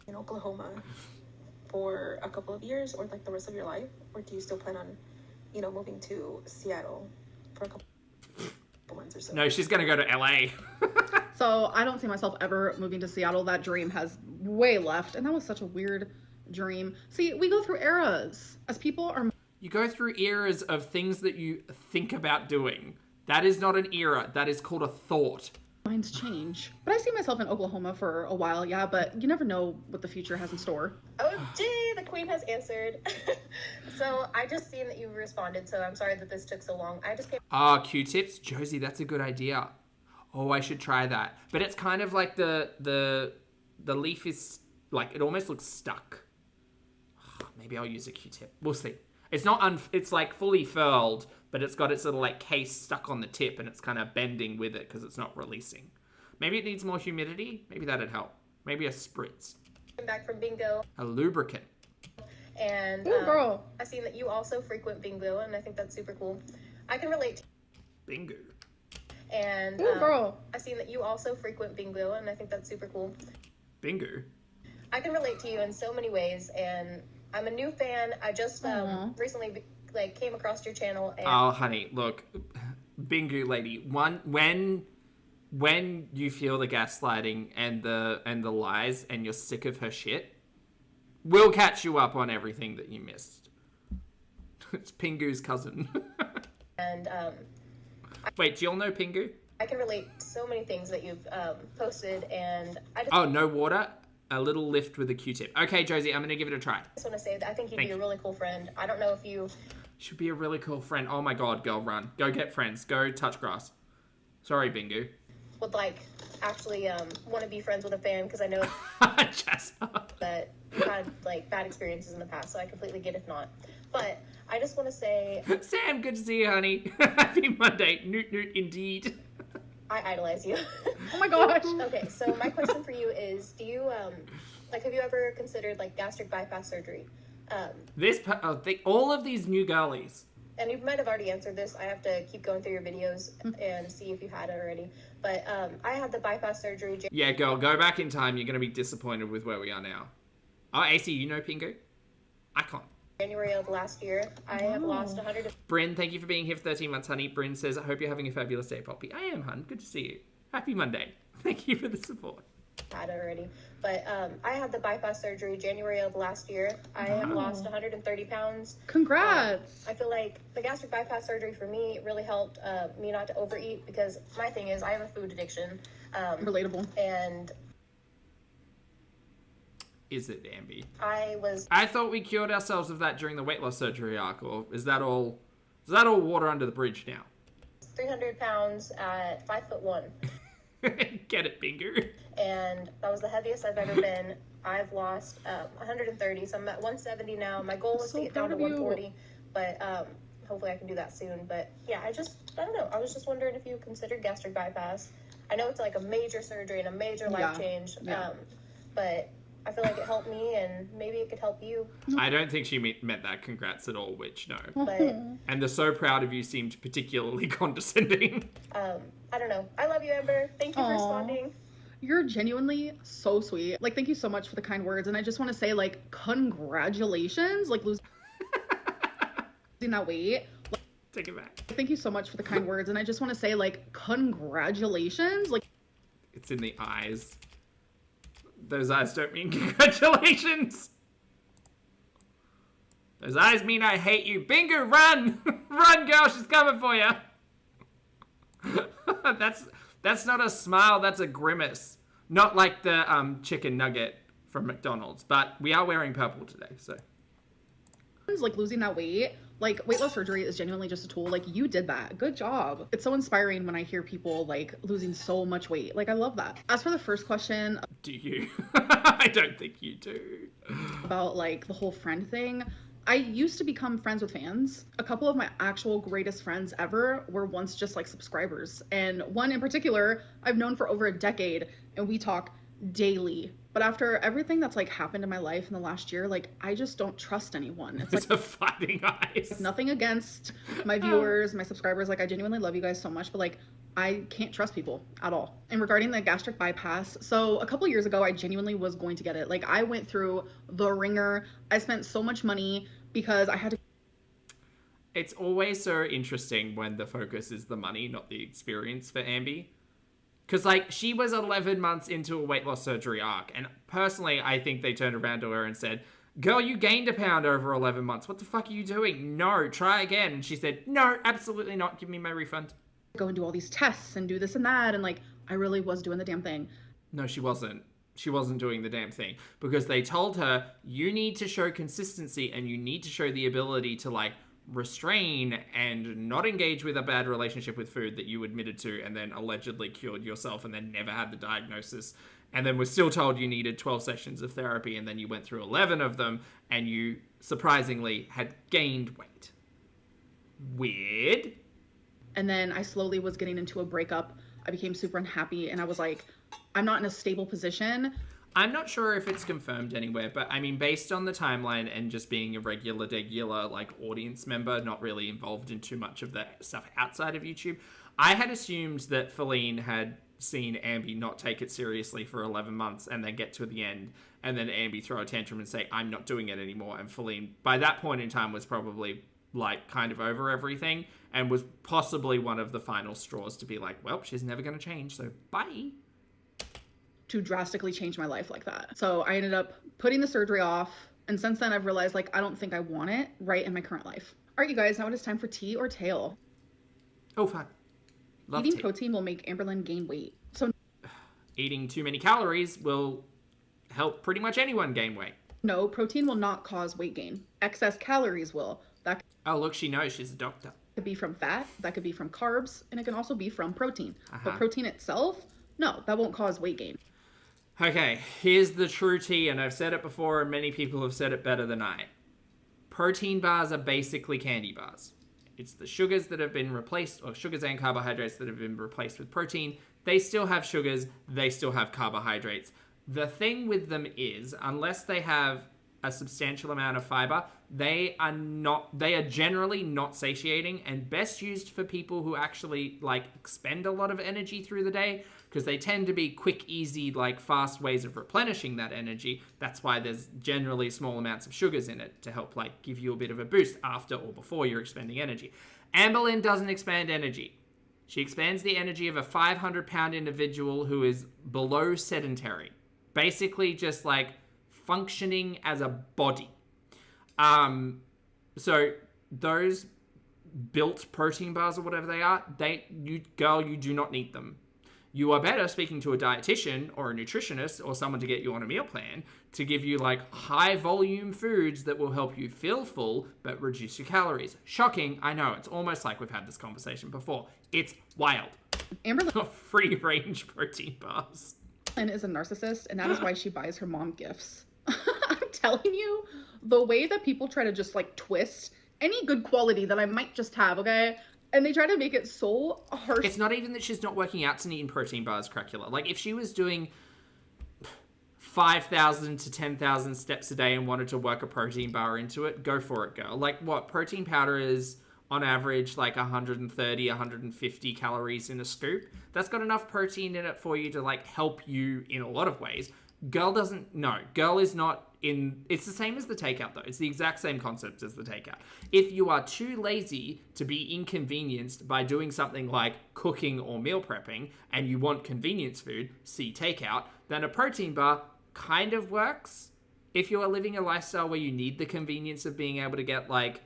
Speaker 6: In Oklahoma for a couple of years or like the rest of your life? Or do you still plan on, moving to Seattle for a couple months or so?
Speaker 2: No, she's going to go to LA.
Speaker 3: So I don't see myself ever moving to Seattle. That dream has way left. And that was such a weird dream. See, we go through eras. As people are...
Speaker 2: You go through eras of things that you think about doing. That is not an era. That is called a thought.
Speaker 3: Minds change. But I see myself in Oklahoma for a while, yeah, but you never know what the future has in store.
Speaker 6: OMG, the queen has answered. So I just seen that you responded, so I'm sorry that this took so long. I just came...
Speaker 2: Q-tips? Josie, that's a good idea. Oh, I should try that. But it's kind of like the leaf is, like, it almost looks stuck. Maybe I'll use a Q-tip. We'll see. It's not it's like fully furled, but it's got its little like case stuck on the tip and it's kind of bending with it because it's not releasing. Maybe it needs more humidity. Maybe that'd help. Maybe a spritz.
Speaker 6: Back from bingo.
Speaker 2: A lubricant.
Speaker 6: And
Speaker 3: Ooh, girl.
Speaker 6: I've seen that you also frequent bingo, and I think that's super cool. I can relate to
Speaker 2: Bingo.
Speaker 6: and
Speaker 3: Ooh, girl.
Speaker 6: I've seen that you also frequent bingo, and I think that's super cool.
Speaker 2: Bingo.
Speaker 6: I can relate to you in so many ways, and I'm a new fan. I just recently came across your channel. And
Speaker 2: Oh, honey, look, Bingo lady. When you feel the gaslighting and the lies, and you're sick of her shit, we'll catch you up on everything that you missed. It's Pingu's cousin.
Speaker 6: and
Speaker 2: Wait, do you all know Pingu?
Speaker 6: I can relate to so many things that you've posted, and I just,
Speaker 2: Oh, no water? A little lift with a Q-tip. Okay, Josie, I'm going to give it a try.
Speaker 6: want to say that I think you'd
Speaker 2: Thank
Speaker 6: be a
Speaker 2: you.
Speaker 6: really cool friend. I don't know if you
Speaker 2: Should be a really cool friend. Oh my god, girl, run. Go get friends. Go touch grass. Sorry, Bingu.
Speaker 6: would actually want to be friends with a fan, because I know
Speaker 2: Jasper.
Speaker 6: that you've had bad experiences in the past, so I completely get if not. But I just want to say
Speaker 2: Sam, good to see you, honey. Happy Monday. Noot noot indeed.
Speaker 6: I idolize you.
Speaker 3: Oh my gosh.
Speaker 6: Okay, so my question for you is, do you have you ever considered gastric bypass surgery?
Speaker 2: All of these new girlies.
Speaker 6: And you might have already answered this. I have to keep going through your videos and see if you had it already. But I had the bypass surgery.
Speaker 2: Yeah, girl, go back in time. You're going to be disappointed with where we are now. Oh, AC, you know Pingu? Icon.
Speaker 6: January of last year. I have lost 100.
Speaker 2: Bryn, thank you for being here for 13 months, honey. Bryn says, I hope you're having a fabulous day, Poppy. I am, hun. Good to see you. Happy Monday. Thank you for the support.
Speaker 6: Had it already. But I had the bypass surgery January of last year. I have lost 130 pounds.
Speaker 3: Congrats.
Speaker 6: I feel like the gastric bypass surgery for me really helped me not to overeat, because my thing is I have a food addiction.
Speaker 3: Relatable.
Speaker 6: And
Speaker 2: Is it, Ambi?
Speaker 6: I
Speaker 2: thought we cured ourselves of that during the weight loss surgery arc, or is that all water under the bridge now?
Speaker 6: 300 pounds at 5'1".
Speaker 2: Get it, Bingo.
Speaker 6: And that was the heaviest I've ever been. I've lost 130, so I'm at 170 now. My goal is
Speaker 3: So
Speaker 6: to get down to
Speaker 3: proud of you.
Speaker 6: 140, but hopefully I can do that soon. But yeah, I don't know. I was just wondering if you considered gastric bypass. I know it's a major surgery and a major life change, but I feel like it helped me, and maybe it could help you.
Speaker 2: I don't think she meant that congrats at all, which no.
Speaker 6: But
Speaker 2: And the so proud of you seemed particularly condescending.
Speaker 6: I don't know. I love you, Amber. Thank you for
Speaker 3: Aw.
Speaker 6: responding.
Speaker 3: You're genuinely so sweet. Thank you so much for the kind words. And I just want to say, congratulations. Losing that weight.
Speaker 2: Take it back.
Speaker 3: Thank you so much for the kind words. And I just want to say, congratulations.
Speaker 2: It's in the eyes. Those eyes don't mean congratulations. Those eyes mean I hate you. Bingo, run! Run, girl, she's coming for you. That's not a smile, that's a grimace. Not like the chicken nugget from McDonald's, but we are wearing purple today, so.
Speaker 3: Losing that weight. Weight loss surgery is genuinely just a tool. You did that. Good job. It's so inspiring when I hear people losing so much weight. I love that. As for the first question
Speaker 2: Do you? I don't think you do.
Speaker 3: about the whole friend thing, I used to become friends with fans. A couple of my actual greatest friends ever were once just subscribers. And one in particular, I've known for over a decade, and we talk daily. But after everything that's happened in my life in the last year, I just don't trust anyone.
Speaker 2: It's a fighting eyes.
Speaker 3: Nothing against my viewers, my subscribers. I genuinely love you guys so much, but I can't trust people at all. And regarding the gastric bypass, so a couple years ago, I genuinely was going to get it. I went through the ringer. I spent so much money because I had to.
Speaker 2: It's always so interesting when the focus is the money, not the experience for Ambi. Because, she was 11 months into a weight loss surgery arc. And personally, I think they turned around to her and said, girl, you gained a pound over 11 months. What the fuck are you doing? No, try again. And she said, no, absolutely not. Give me my refund.
Speaker 3: Go and do all these tests and do this and that. And I really was doing the damn thing.
Speaker 2: No, she wasn't. She wasn't doing the damn thing. Because they told her, you need to show consistency and you need to show the ability to, restrain and not engage with a bad relationship with food that you admitted to and then allegedly cured yourself and then never had the diagnosis and then was still told you needed 12 sessions of therapy and then you went through 11 of them and you surprisingly, had gained weight. Weird.
Speaker 3: And then I slowly was getting into a breakup. I became super unhappy, and I was like, I'm not in a stable position.
Speaker 2: I'm not sure if it's confirmed anywhere, but I mean, based on the timeline and just being a regular, like, audience member, not really involved in too much of the stuff outside of YouTube, I had assumed that Feline had seen Ambi not take it seriously for 11 months and then get to the end, and then Ambi throw a tantrum and say, I'm not doing it anymore, and Feline, by that point in time, was probably, like, kind of over everything, and was possibly one of the final straws to be like, well, she's never going to change, so bye.
Speaker 3: To drastically change my life like that. So I ended up putting the surgery off, and since then I've realized, like, I don't think I want it right in my current life. All right, you guys, now it is time for tea or tail.
Speaker 2: Oh, fun. Love
Speaker 3: Eating
Speaker 2: tea.
Speaker 3: protein will make Amberlynn gain weight. So
Speaker 2: Eating too many calories will help pretty much anyone gain weight.
Speaker 3: no, protein will not cause weight gain. Excess calories will. That
Speaker 2: Oh, look, she knows. She's a doctor.
Speaker 3: could be from fat, that could be from carbs, and it can also be from protein.
Speaker 2: Uh-huh.
Speaker 3: But protein itself, no, that won't cause weight gain.
Speaker 2: Okay, here's the true tea, and I've said it before, and many people have said it better than I. Protein bars are basically candy bars. It's the sugars that have been replaced, or sugars and carbohydrates that have been replaced with protein. They still have sugars, they still have carbohydrates. The thing with them is, unless they have a substantial amount of fiber, they are generally not satiating, and best used for people who actually, like, expend a lot of energy through the day, because they tend to be quick, easy, like, fast ways of replenishing that energy. That's why there's generally small amounts of sugars in it to help, like, give you a bit of a boost after or before you're expending energy. Amberlynn doesn't expand energy. She expands the energy of a 500-pound individual who is below sedentary. Basically just, like, functioning as a body. So those built protein bars or whatever they are, you do not need them. You are better speaking to a dietitian or a nutritionist or someone to get you on a meal plan to give you, like, high volume foods that will help you feel full but reduce your calories. Shocking, I know. It's almost like we've had this conversation before. It's wild.
Speaker 3: Amberlynn
Speaker 2: Free range protein bars.
Speaker 3: is a narcissist, and that is why she buys her mom gifts. I'm telling you, the way that people try to just, like, twist any good quality that I might just have, okay? And they try to make it so harsh.
Speaker 2: It's not even that she's not working out to eating protein bars, Cracula. Like, if she was doing 5,000 to 10,000 steps a day and wanted to work a protein bar into it, go for it, girl. Like, what? Protein powder is, on average, like 130, 150 calories in a scoop. That's got enough protein in it for you to, like, help you in a lot of ways. Girl is not in... It's the same as the takeout, though. It's the exact same concept as the takeout. If you are too lazy to be inconvenienced by doing something like cooking or meal prepping, and you want convenience food, see takeout, then a protein bar kind of works. If you are living a lifestyle where you need the convenience of being able to get, like,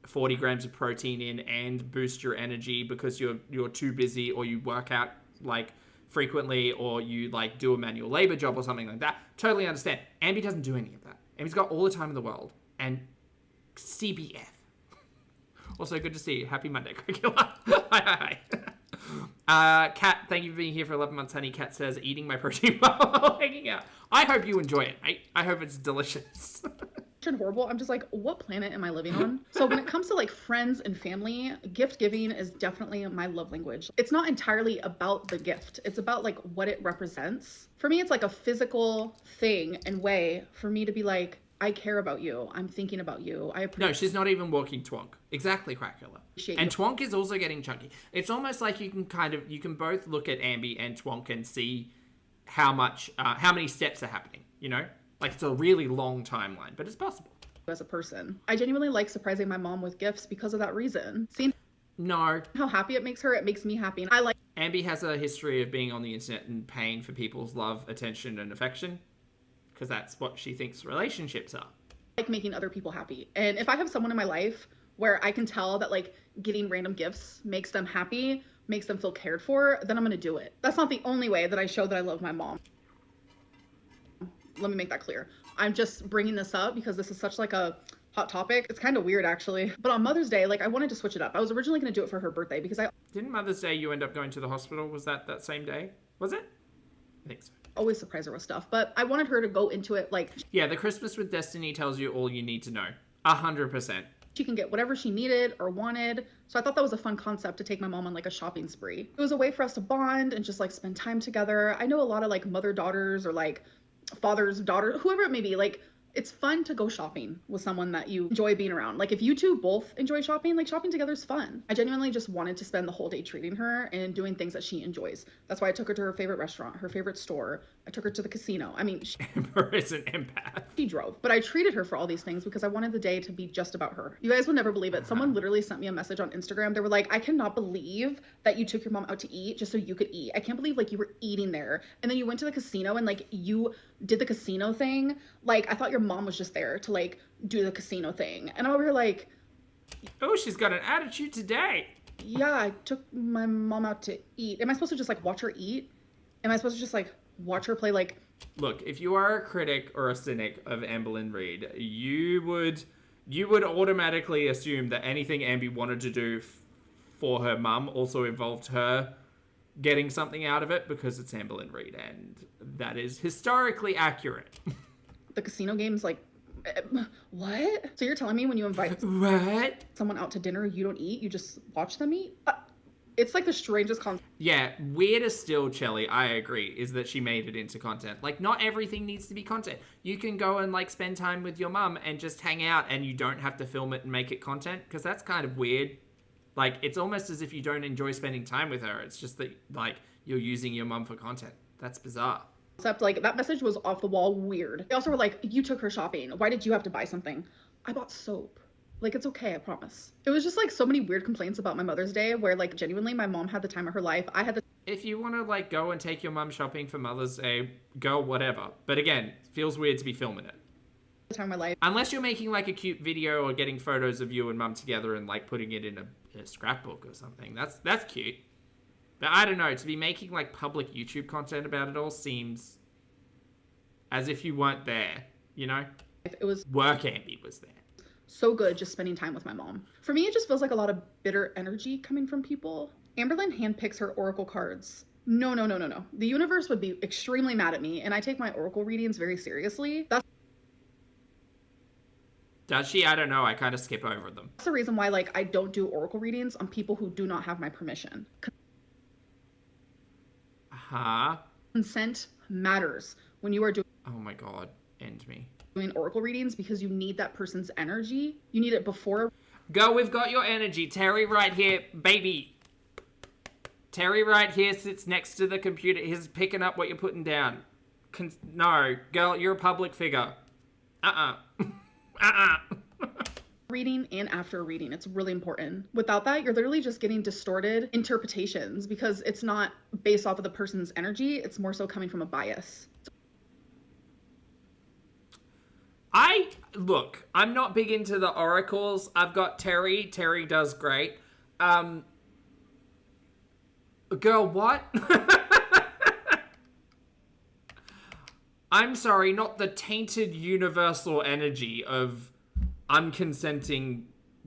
Speaker 2: 40 grams of protein in and boost your energy because you're too busy, or you work out, like, frequently, or you, like, do a manual labor job or something like that, totally understand. Ambi doesn't do any of that. Ambi's got all the time in the world, and CBF. Also, good to see you. Happy Monday, Cricula. Hi. Kat, thank you for being here for 11 months, honey. Kat says, eating my protein while hanging out. I hope you enjoy it, mate. I hope it's delicious.
Speaker 3: Horrible. I'm just like, what planet am I living on? So when it comes to, like, friends and family, gift giving is definitely my love language. It's not entirely about the gift. It's about, like, what it represents. For me, it's like a physical thing and way for me to be like, I care about you. I'm thinking about you.
Speaker 2: No, she's not even walking Twonk. Exactly, Cracula. And Twonk is also getting chunky. It's almost like you can both look at Ambi and Twonk and see how many steps are happening, you know? Like, it's a really long timeline, but it's possible.
Speaker 3: As a person, I genuinely like surprising my mom with gifts because of that reason. Seeing how happy it makes her, it makes me happy. And I like...
Speaker 2: Ambi has a history of being on the internet and paying for people's love, attention, and affection, because that's what she thinks relationships are.
Speaker 3: I like making other people happy. And if I have someone in my life where I can tell that, like, getting random gifts makes them happy, makes them feel cared for, then I'm going to do it. That's not the only way that I show that I love my mom. Let me make that clear. I'm just bringing this up because this is such, like, a hot topic. It's kind of weird, actually. But on Mother's Day, like, I wanted to switch it up. I was originally going to do it for her birthday because
Speaker 2: Didn't Mother's Day you end up going to the hospital? Was that same day? Was it? I think so.
Speaker 3: Always surprise her with stuff. But I wanted her to go into it, like...
Speaker 2: Yeah, the Christmas with Destiny tells you all you need to know. 100%.
Speaker 3: She can get whatever she needed or wanted. So I thought that was a fun concept to take my mom on like a shopping spree. It was a way for us to bond and just like spend time together. I know a lot of like mother-daughters or like father's daughter, whoever it may be, like it's fun to go shopping with someone that you enjoy being around. Like if you two both enjoy shopping, like shopping together is fun. I genuinely just wanted to spend the whole day treating her and doing things that she enjoys. That's why I took her to her favorite restaurant, her favorite store. I took her to the casino. I mean,
Speaker 2: Amber is an empath.
Speaker 3: she drove, but I treated her for all these things because I wanted the day to be just about her. You guys would never believe it. Someone literally sent me a message on Instagram. They were like, I cannot believe that you took your mom out to eat just so you could eat. I can't believe like you were eating there. And then you went to the casino and like you did the casino thing. Like I thought your mom was just there to like do the casino thing. And I'm over here like,
Speaker 2: oh, she's got an attitude today.
Speaker 3: yeah, I took my mom out to eat. Am I supposed to just like watch her eat? Am I supposed to just like watch her play like...
Speaker 2: Look, if you are a critic or a cynic of Amberlynn Reid, you would automatically assume that anything Ambi wanted to do for her mum also involved her getting something out of it because it's Amberlynn Reid, and that is historically accurate.
Speaker 3: The casino game's like, what? So you're telling me when you invite
Speaker 2: what?
Speaker 3: someone out to dinner, you don't eat, you just watch them eat? It's like the strangest concept.
Speaker 2: Yeah, weirder still, Chelly, I agree, is that she made it into content. Like, not everything needs to be content. You can go and, like, spend time with your mum and just hang out and you don't have to film it and make it content, because that's kind of weird. Like, it's almost as if you don't enjoy spending time with her. It's just that, like, you're using your mum for content. That's bizarre.
Speaker 3: Except, like, that message was off the wall weird. They also were like, you took her shopping. Why did you have to buy something? I bought soap. Like, it's okay, I promise. It was just, like, so many weird complaints about my Mother's Day where, like, genuinely my mom had the time of her life. I had the...
Speaker 2: If you want to, like, go and take your mum shopping for Mother's Day, go, whatever. But again, it feels weird to be filming it.
Speaker 3: time of my life.
Speaker 2: Unless you're making, like, a cute video or getting photos of you and mum together and, like, putting it in a scrapbook or something. That's cute. But I don't know, to be making, like, public YouTube content about it all seems as if you weren't there, you know?
Speaker 3: It was...
Speaker 2: Work Ambi was there.
Speaker 3: So good just spending time with my mom. For me, it just feels like a lot of bitter energy coming from people. Amberlynn handpicks her oracle cards. No. The universe would be extremely mad at me, and I take my oracle readings very seriously.
Speaker 2: Does she? I don't know. I kind of skip over them.
Speaker 3: That's the reason why, like, I don't do oracle readings on people who do not have my permission. Consent matters when you are doing...
Speaker 2: Oh my god. End me.
Speaker 3: Doing oracle readings, because you need that person's energy. You need it before.
Speaker 2: Girl, we've got your energy. Terry right here, baby. Terry right here sits next to the computer. He's picking up what you're putting down. No, girl, you're a public figure.
Speaker 3: Reading and after reading. It's really important. Without that, you're literally just getting distorted interpretations because it's not based off of the person's energy. It's more so coming from a bias.
Speaker 2: Look, I'm not big into the oracles. I've got Terry. Terry does great. Girl, what? I'm sorry, not the tainted universal energy of unconsenting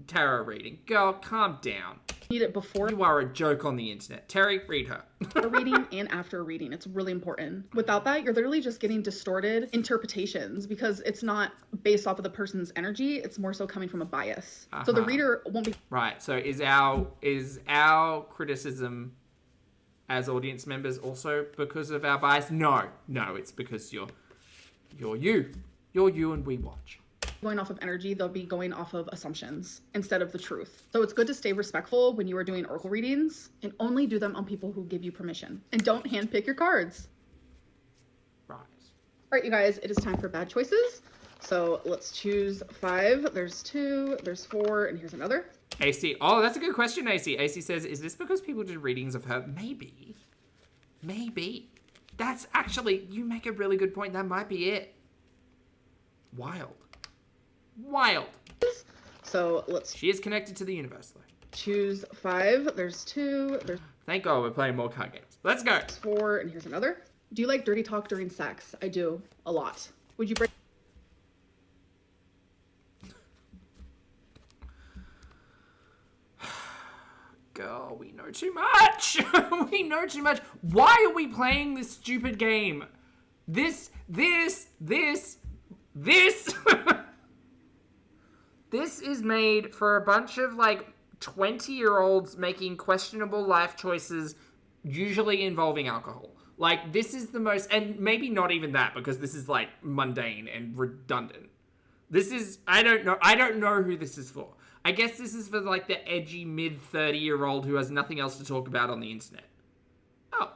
Speaker 2: tarot reading. Girl, calm down.
Speaker 3: Need it before.
Speaker 2: You are a joke on the internet. Terry, read her.
Speaker 3: Reading and after reading. It's really important. Without that, you're literally just getting distorted interpretations because it's not based off of the person's energy. It's more so coming from a bias. So the reader won't be... Right.
Speaker 2: So is our criticism as audience members also because of our bias? No, it's because you're you. You're you and we watch.
Speaker 3: Going off of energy, they'll be going off of assumptions instead of the truth. So it's good to stay respectful when you are doing oracle readings and only do them on people who give you permission. And don't handpick your cards.
Speaker 2: Right.
Speaker 3: All right, you guys, it is time for bad choices. So let's choose 5. There's 2, there's 4, and here's another.
Speaker 2: AC. Oh, that's a good question, AC. AC says, is this because people did readings of her? Maybe. That's actually, you make a really good point. That might be it. Wild.
Speaker 3: So let's...
Speaker 2: She is connected to the universe, though.
Speaker 3: Choose 5. There's 2. There's...
Speaker 2: Thank God we're playing more card games. Let's go.
Speaker 3: 4, and here's another. Do you like dirty talk during sex? I do. A lot. Would you break...
Speaker 2: Girl, we know too much. We know too much. Why are we playing this stupid game? This. This is made for a bunch of, like, 20-year-olds making questionable life choices, usually involving alcohol. Like, this is the most... And maybe not even that, because this is, like, mundane and redundant. This is... I don't know who this is for. I guess this is for, like, the edgy mid-30-year-old who has nothing else to talk about on the internet. Oh.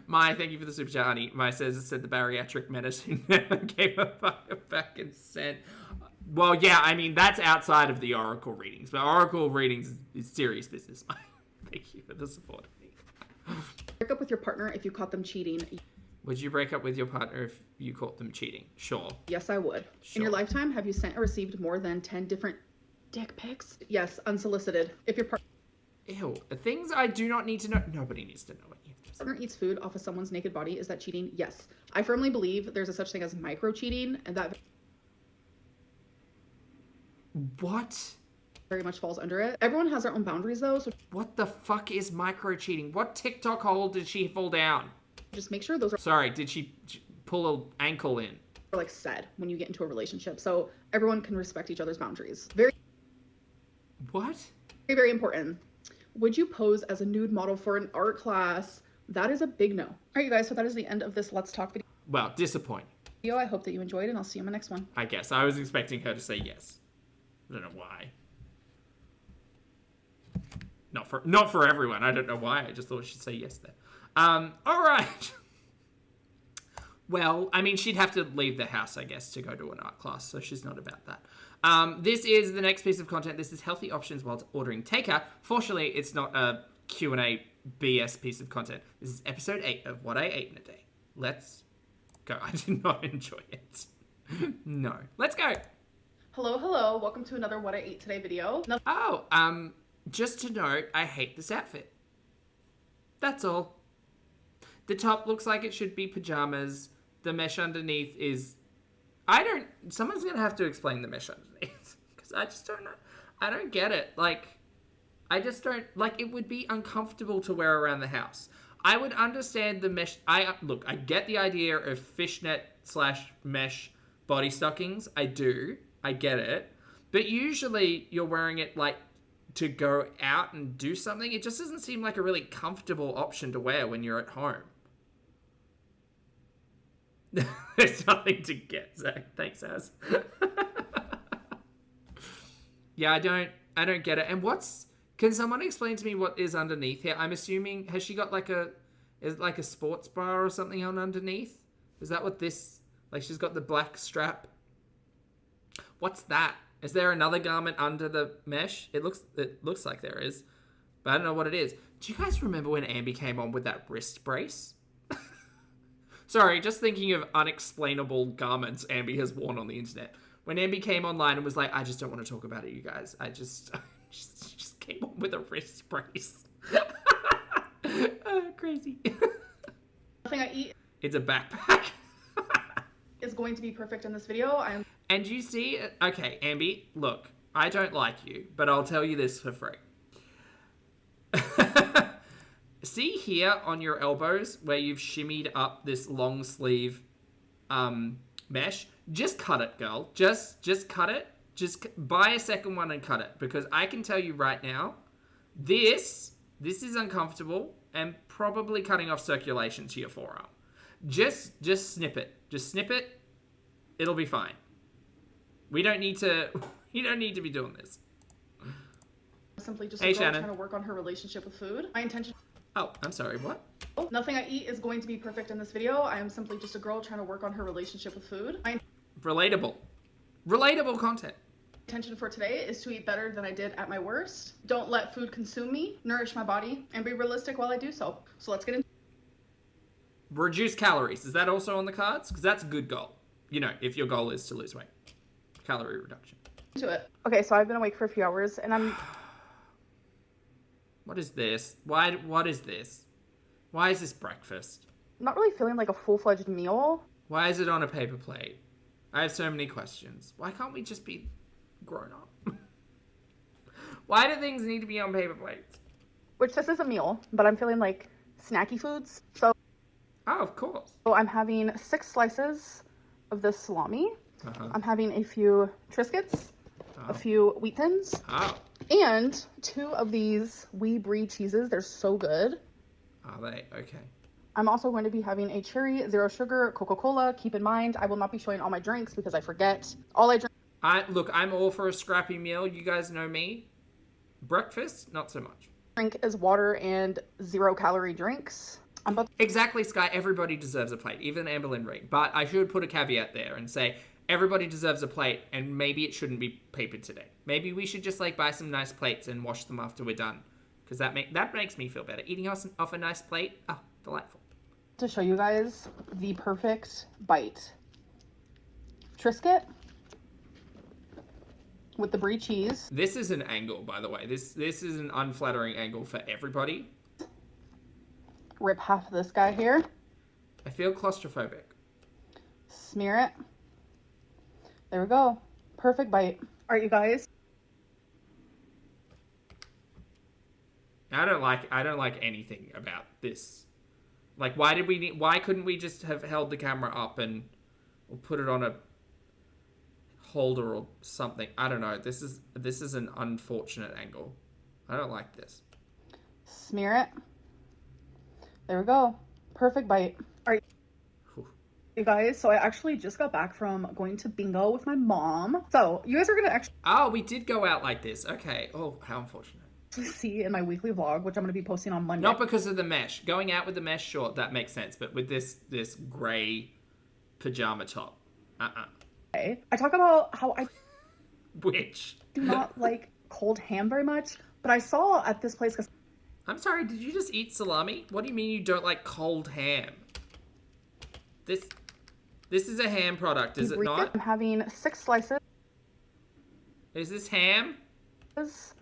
Speaker 2: Mai, thank you for the super chat, honey. Mai said the bariatric medicine never gave a fuck back and said... Well, yeah, I mean, that's outside of the Oracle readings. But Oracle readings is serious business. Thank you for the support.
Speaker 3: Break up with your partner if you caught them cheating.
Speaker 2: Would you break up with your partner if you caught them cheating? Sure.
Speaker 3: Yes, I would.
Speaker 2: Sure.
Speaker 3: In your lifetime, have you sent or received more than 10 different dick pics? Yes, unsolicited. If your partner...
Speaker 2: Ew. Things I do not need to know. Nobody needs to know what you have.
Speaker 3: Partner eats food off of someone's naked body, is that cheating? Yes. I firmly believe there's a such thing as micro cheating, and that
Speaker 2: What?
Speaker 3: very much falls under it. Everyone has their own boundaries though, so
Speaker 2: What the fuck is micro cheating? What TikTok hole did she fall down?
Speaker 3: just make sure those are
Speaker 2: Sorry, did she pull an ankle in?
Speaker 3: like said when you get into a relationship, so everyone can respect each other's boundaries. Very,
Speaker 2: What?
Speaker 3: very, very important. Would you pose as a nude model for an art class? That is a big no. All right, you guys, so that is the end of this Let's Talk
Speaker 2: Well, disappointing,
Speaker 3: video. I hope that you enjoyed, and I'll see you in my next one.
Speaker 2: I guess. I was expecting her to say yes. I don't know why. Not for everyone. I don't know why. I just thought she'd say yes there. All right. Well, I mean, she'd have to leave the house, I guess, to go to an art class, so she's not about that. This is the next piece of content. This is healthy options while ordering takeout. Fortunately, it's not a Q&A BS piece of content. This is episode 8 of What I Ate in a Day. Let's go. I did not enjoy it. No. Let's go.
Speaker 3: Hello, hello. Welcome to another What I Ate Today video.
Speaker 2: Oh, just to note, I hate this outfit. That's all. The top looks like it should be pajamas. The mesh underneath is... Someone's going to have to explain the mesh underneath. Because I just don't know. I don't get it. Like, I just don't... Like, it would be uncomfortable to wear around the house. I would understand the mesh... Look, I get the idea of fishnet/mesh body stockings. I do. I get it. But usually you're wearing it, like, to go out and do something. It just doesn't seem like a really comfortable option to wear when you're at home. There's nothing to get, Zach. Thanks, Az. Yeah, I don't get it. And can someone explain to me what is underneath here? I'm assuming, has she got like a sports bra or something on underneath? Is that what this, like she's got the black strap? What's that? Is there another garment under the mesh? It looks like there is, but I don't know what it is. Do you guys remember when Ambi came on with that wrist brace? Sorry, just thinking of unexplainable garments Ambi has worn on the internet. When Ambi came online and was like, I just don't want to talk about it, you guys. I just came on with a wrist brace. Crazy.
Speaker 3: Nothing I eat
Speaker 2: It's a backpack.
Speaker 3: is going to be perfect in this video.
Speaker 2: And you see, okay, Ambi, look, I don't like you, but I'll tell you this for free. See here on your elbows where you've shimmied up this long sleeve mesh? Just cut it, girl. Just cut it. Just buy a second one and cut it, because I can tell you right now, this is uncomfortable and probably cutting off circulation to your forearm. Just snip it. Just snip it. It'll be fine. You don't need to be doing this.
Speaker 3: Simply just
Speaker 2: Hey,
Speaker 3: a girl
Speaker 2: Shannon.
Speaker 3: trying to work on her relationship with food. My intention...
Speaker 2: Oh, I'm sorry, what?
Speaker 3: Nothing I eat is going to be perfect in this video. I am simply just a girl trying to work on her relationship with food. My
Speaker 2: Relatable content.
Speaker 3: intention for today is to eat better than I did at my worst. Don't let food consume me, nourish my body, and be realistic while I do so. So let's get into
Speaker 2: Reduce calories. Is that also on the cards? Because that's a good goal. You know, if your goal is to lose weight. Calorie reduction.
Speaker 3: it. Okay, so I've been awake for a few hours, and I'm...
Speaker 2: What is this? What is this? Why is this breakfast?
Speaker 3: not really feeling like a full-fledged meal.
Speaker 2: Why is it on a paper plate? I have so many questions. Why can't we just be grown up? Why do things need to be on paper plates?
Speaker 3: Which this is a meal, but I'm feeling like snacky foods. So
Speaker 2: Oh, of course.
Speaker 3: I'm having 6 slices of this salami. I'm having a few Triscuits, a few Wheat Thins, and 2 of these wee brie cheeses. They're so good.
Speaker 2: Are they? Okay.
Speaker 3: I'm also going to be having a cherry zero sugar Coca-Cola. Keep in mind, I will not be showing all my drinks because I forget. All I drink.
Speaker 2: Look, I'm all for a scrappy meal. You guys know me. Breakfast, not so much.
Speaker 3: Drink is water and 0-calorie drinks.
Speaker 2: Exactly, Sky. Everybody deserves a plate, even Amber and Reid. But I should put a caveat there and say everybody deserves a plate, and maybe it shouldn't be papered today. Maybe we should just like buy some nice plates and wash them after we're done, because that makes me feel better. Eating off a nice plate, delightful.
Speaker 3: To show you guys the perfect bite. Triscuit with the brie cheese.
Speaker 2: This is an angle, by the way. This is an unflattering angle for everybody.
Speaker 3: Rip half of this guy here.
Speaker 2: I feel claustrophobic.
Speaker 3: Smear it. There we go. Perfect bite. All right, you guys.
Speaker 2: I don't like anything about this. Like, why couldn't we just have held the camera up or put it on a holder or something? I don't know. This is an unfortunate angle. I don't like this.
Speaker 3: Smear it. There we go. Perfect bite. All right, you guys. So I actually just got back from going to bingo with my mom. So you guys are gonna actually.
Speaker 2: Oh, we did go out like this. Okay. Oh, how unfortunate.
Speaker 3: See in my weekly vlog, which I'm going to be posting on Monday.
Speaker 2: Not because of the mesh. Going out with the mesh, sure, that makes sense. But with this grey pajama top,
Speaker 3: Okay. I talk about how I
Speaker 2: which
Speaker 3: do not like cold ham very much, but I saw at this place.
Speaker 2: I'm sorry, did you just eat salami? What do you mean you don't like cold ham? This is a ham product, is it not?
Speaker 3: I'm having 6 slices.
Speaker 2: Is this ham?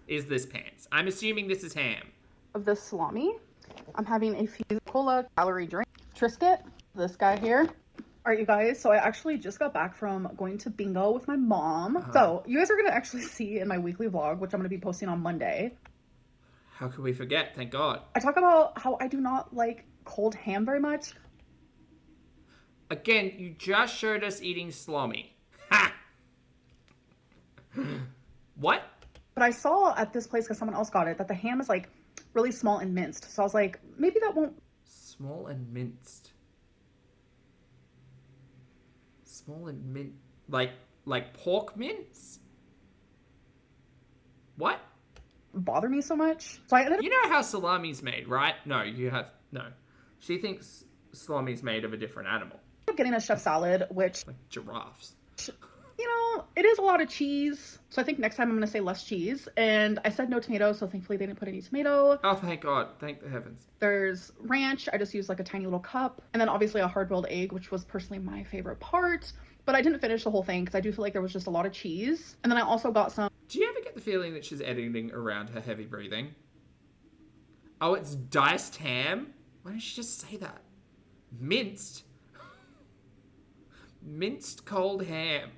Speaker 2: Is this pants? I'm assuming this is ham.
Speaker 3: Of this salami. I'm having a few cola calorie drink. Triscuit. This guy here. All right, you guys. So I actually just got back from going to bingo with my mom. So you guys are going to actually see in my weekly vlog, which I'm going to be posting on Monday.
Speaker 2: How could we forget? Thank God.
Speaker 3: I talk about how I do not like cold ham very much.
Speaker 2: Again, you just showed us eating salami. Ha! What?
Speaker 3: But I saw at this place, because someone else got it, that the ham is like really small and minced. So I was like, maybe that won't.
Speaker 2: Small and minced. Small and mint. Like pork mince? What?
Speaker 3: Bother me so much. So I ended up.
Speaker 2: You know how salami's made, right? No, no. She thinks salami's made of a different animal.
Speaker 3: Getting a chef salad, which.
Speaker 2: Like giraffes.
Speaker 3: You know, it is a lot of cheese. So I think next time I'm going to say less cheese. And I said no tomato, so thankfully they didn't put any tomato.
Speaker 2: Oh, thank God. Thank the heavens.
Speaker 3: There's ranch. I just used like a tiny little cup. And then obviously a hard-boiled egg, which was personally my favorite part. But I didn't finish the whole thing because I do feel like there was just a lot of cheese. And then I also got some.
Speaker 2: Do you ever get the feeling that she's editing around her heavy breathing? Oh, it's diced ham? Why didn't she just say that? Minced? Minced cold ham.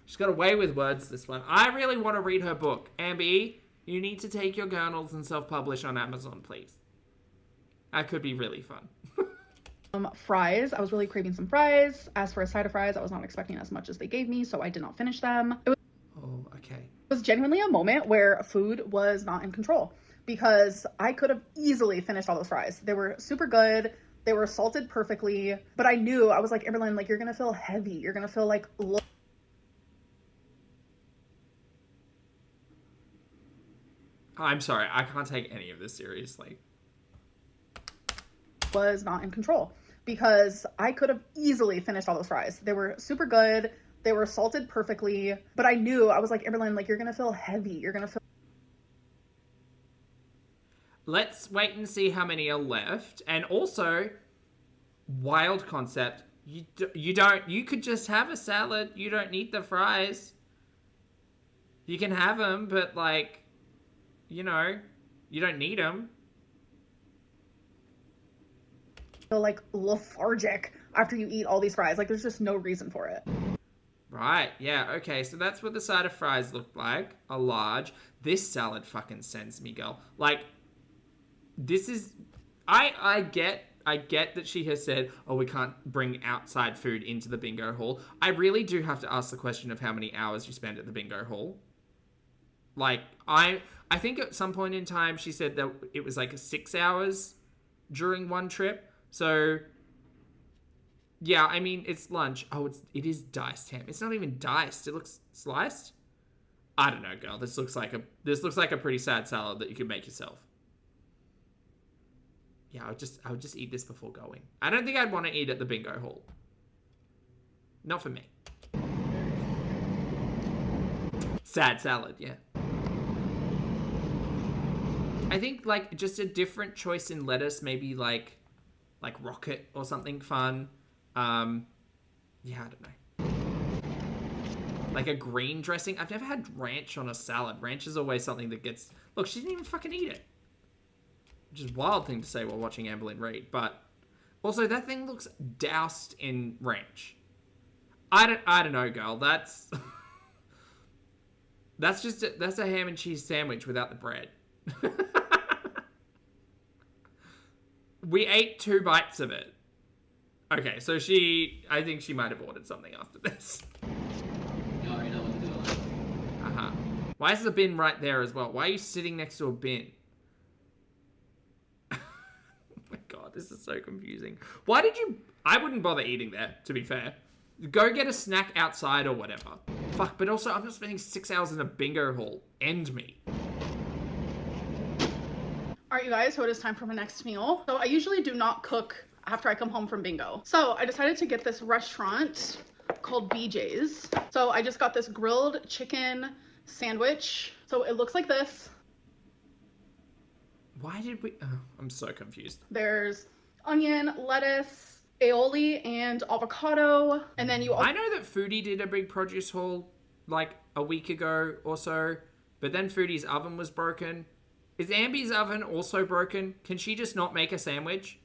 Speaker 2: She's got away with words, this one. I really want to read her book. Amber, you need to take your journals and self-publish on Amazon, please. That could be really fun.
Speaker 3: Fries. I was really craving some fries. As for a side of fries, I was not expecting as much as they gave me, so I did not finish them.
Speaker 2: Oh, okay.
Speaker 3: It was genuinely a moment where food was not in control because I could have easily finished all those fries. They were super good. They were salted perfectly, but I knew, I was like, Eberlyn, like, you're going to feel heavy. You're going to feel like...
Speaker 2: I'm sorry, I can't take any of this seriously.
Speaker 3: Was not in control because I could have easily finished all those fries. They were super good. They were salted perfectly, but I knew, I was like, Eberlyn, like, you're going to feel heavy. You're going to feel...
Speaker 2: Let's wait and see how many are left. And also, wild concept, you could just have a salad. You don't need the fries. You can have them, but like, you know, you don't need them.
Speaker 3: Feel like lethargic after you eat all these fries. Like, there's just no reason for it.
Speaker 2: Right, yeah, okay, so that's what the side of fries look like. A large. This salad fucking sends me, girl. Like, this is... I get I get that she has said, oh, we can't bring outside food into the bingo hall. I really do have to ask the question of how many hours you spend at the bingo hall. Like, I think at some point in time she said that it was like 6 hours during one trip. So, yeah, I mean, it's lunch. Oh, it is diced ham. It's not even diced. It looks sliced. I don't know, girl. This looks like a pretty sad salad that you could make yourself. Yeah, I would just eat this before going. I don't think I'd want to eat at the bingo hall. Not for me. Sad salad, yeah. I think, like, just a different choice in lettuce, maybe like rocket or something fun. Yeah, I don't know. Like a green dressing. I've never had ranch on a salad. Ranch is always something that gets... Look, she didn't even fucking eat it. Which is a wild thing to say while watching Amberlynn Reid. But also, that thing looks doused in ranch. I don't know, girl. That's... that's a ham and cheese sandwich without the bread. We ate 2 bites of it. Okay, so I think she might have ordered something after this.
Speaker 7: You already know what to do.
Speaker 2: Uh-huh. Why is the bin right there as well? Why are you sitting next to a bin? Oh my god, this is so confusing. Why did you... I wouldn't bother eating there, to be fair. Go get a snack outside or whatever. Fuck, but also I'm not spending 6 hours in a bingo hall. End me.
Speaker 3: Alright, you guys, so it is time for my next meal. So I usually do not cook after I come home from bingo. So I decided to get this restaurant called BJ's. So I just got this grilled chicken sandwich. So it looks like this.
Speaker 2: Why did we... Oh, I'm so confused.
Speaker 3: There's onion, lettuce, aioli, and avocado. And then you...
Speaker 2: I know that Foodie did a big produce haul like a week ago or so, but then Foodie's oven was broken. Is Ambi's oven also broken? Can she just not make a sandwich?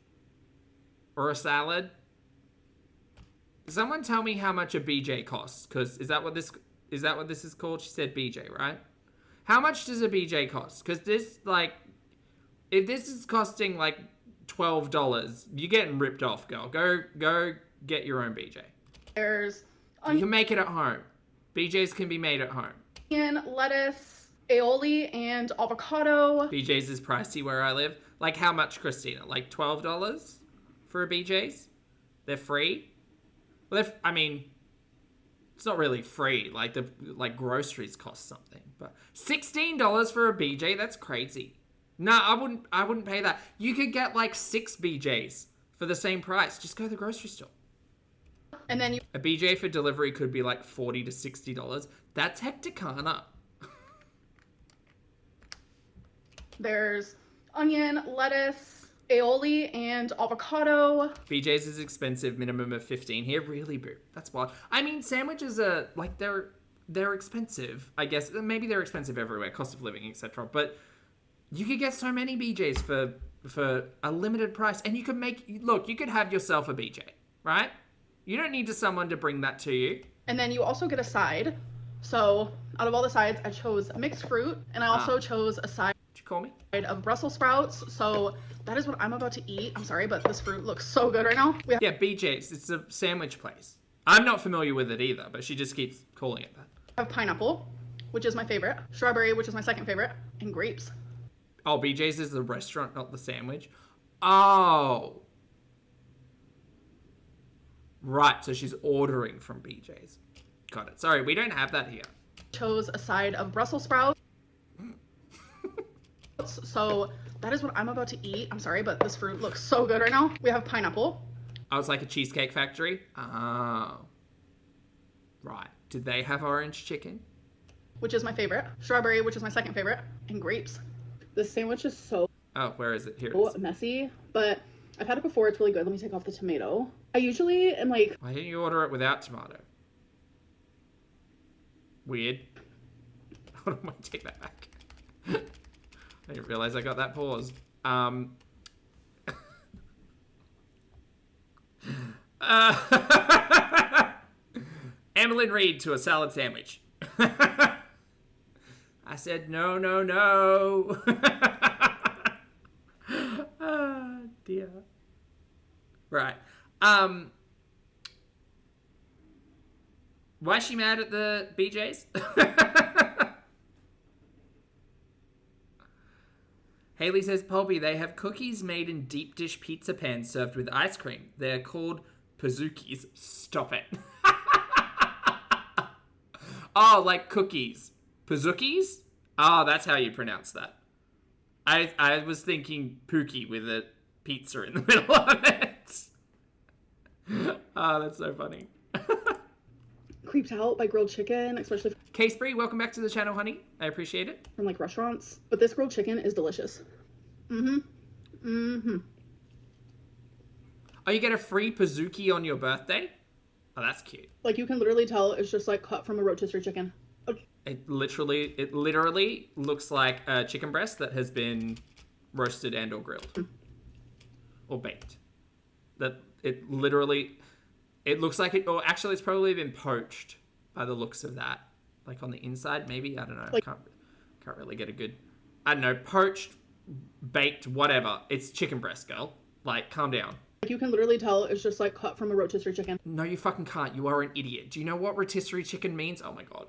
Speaker 2: Or a salad? Someone tell me how much a BJ costs, because is that what this is called? She said BJ, right? How much does a BJ cost? Because this, like, if this is costing like $12, you're getting ripped off, girl. Go get your own BJ.
Speaker 3: There's
Speaker 2: You can make it at home. BJs can be made at home.
Speaker 3: onion, lettuce, aioli, and avocado.
Speaker 2: BJ's is pricey where I live. Like how much, Christina? Like $12 for a BJ's? They're free? Well, I mean, it's not really free. Like groceries cost something, but $16 for a BJ? That's crazy. Nah, I wouldn't pay that. You could get like 6 BJs for the same price. Just go to the grocery store.
Speaker 3: And then
Speaker 2: A BJ for delivery could be like $40 to $60. That's hecticana.
Speaker 3: there's onion, lettuce, aioli, and avocado.
Speaker 2: BJ's is expensive, minimum of 15 here. Really, boo. That's wild. I mean, sandwiches are, like, they're expensive, I guess. Maybe they're expensive everywhere, cost of living, etc. But you could get so many BJ's for a limited price. And you could you could have yourself a BJ, right? You don't need someone to bring that to you.
Speaker 3: And then you also get a side. So out of all the sides, I chose mixed fruit. And I also chose a side
Speaker 2: Did you call me?
Speaker 3: of Brussels sprouts. So that is what I'm about to eat. I'm sorry, but this fruit looks so good right now.
Speaker 2: Yeah, BJ's. It's a sandwich place. I'm not familiar with it either, but she just keeps calling it that.
Speaker 3: I have pineapple, which is my favorite. Strawberry, which is my second favorite. And grapes.
Speaker 2: Oh, BJ's is the restaurant, not the sandwich. Oh. Right, so she's ordering from BJ's. Got it. Sorry, we don't have that here.
Speaker 3: Chose a side of Brussels sprouts. So that is what I'm about to eat. I'm sorry, but this fruit looks so good right now. We have pineapple.
Speaker 2: I was like a Cheesecake Factory. Oh. Right. Did they have orange chicken?
Speaker 3: Which is my favorite. Strawberry, which is my second favorite. And grapes. This sandwich is so
Speaker 2: Oh, where is it? Here it is.
Speaker 3: messy, but I've had it before. It's really good. Let me take off the tomato. I usually am like...
Speaker 2: Why didn't you order it without tomato? Weird. Hold on, take that back. I didn't realize I got that paused. Amberlynn Reid to a salad sandwich. I said, no, no, no. Oh, dear. Right. Why is she mad at the BJs? Haley says, Polby, they have cookies made in deep dish pizza pans served with ice cream. They're called pazookies. Stop it. Oh, like cookies. Pazookies? Oh, that's how you pronounce that. I was thinking pookie with a pizza in the middle of it. Oh, that's so funny.
Speaker 3: Creeped out by grilled chicken, especially
Speaker 2: Casebury, welcome back to the channel, honey. I appreciate it.
Speaker 3: from like restaurants. But this grilled chicken is delicious. Mm-hmm. Mm-hmm.
Speaker 2: Oh, you get a free pazookie on your birthday? Oh, that's cute.
Speaker 3: Like you can literally tell it's just like cut from a rotisserie chicken.
Speaker 2: It literally looks like a chicken breast that has been roasted and or grilled. Or baked. It looks like it, or actually it's probably been poached by the looks of that. Like on the inside, maybe? I don't know.
Speaker 3: Like,
Speaker 2: can't really get a good, I don't know, poached, baked, whatever. It's chicken breast, girl. Like, calm down.
Speaker 3: Like you can literally tell it's just like cut from a rotisserie chicken.
Speaker 2: No, you fucking can't. You are an idiot. Do you know what rotisserie chicken means? Oh my god.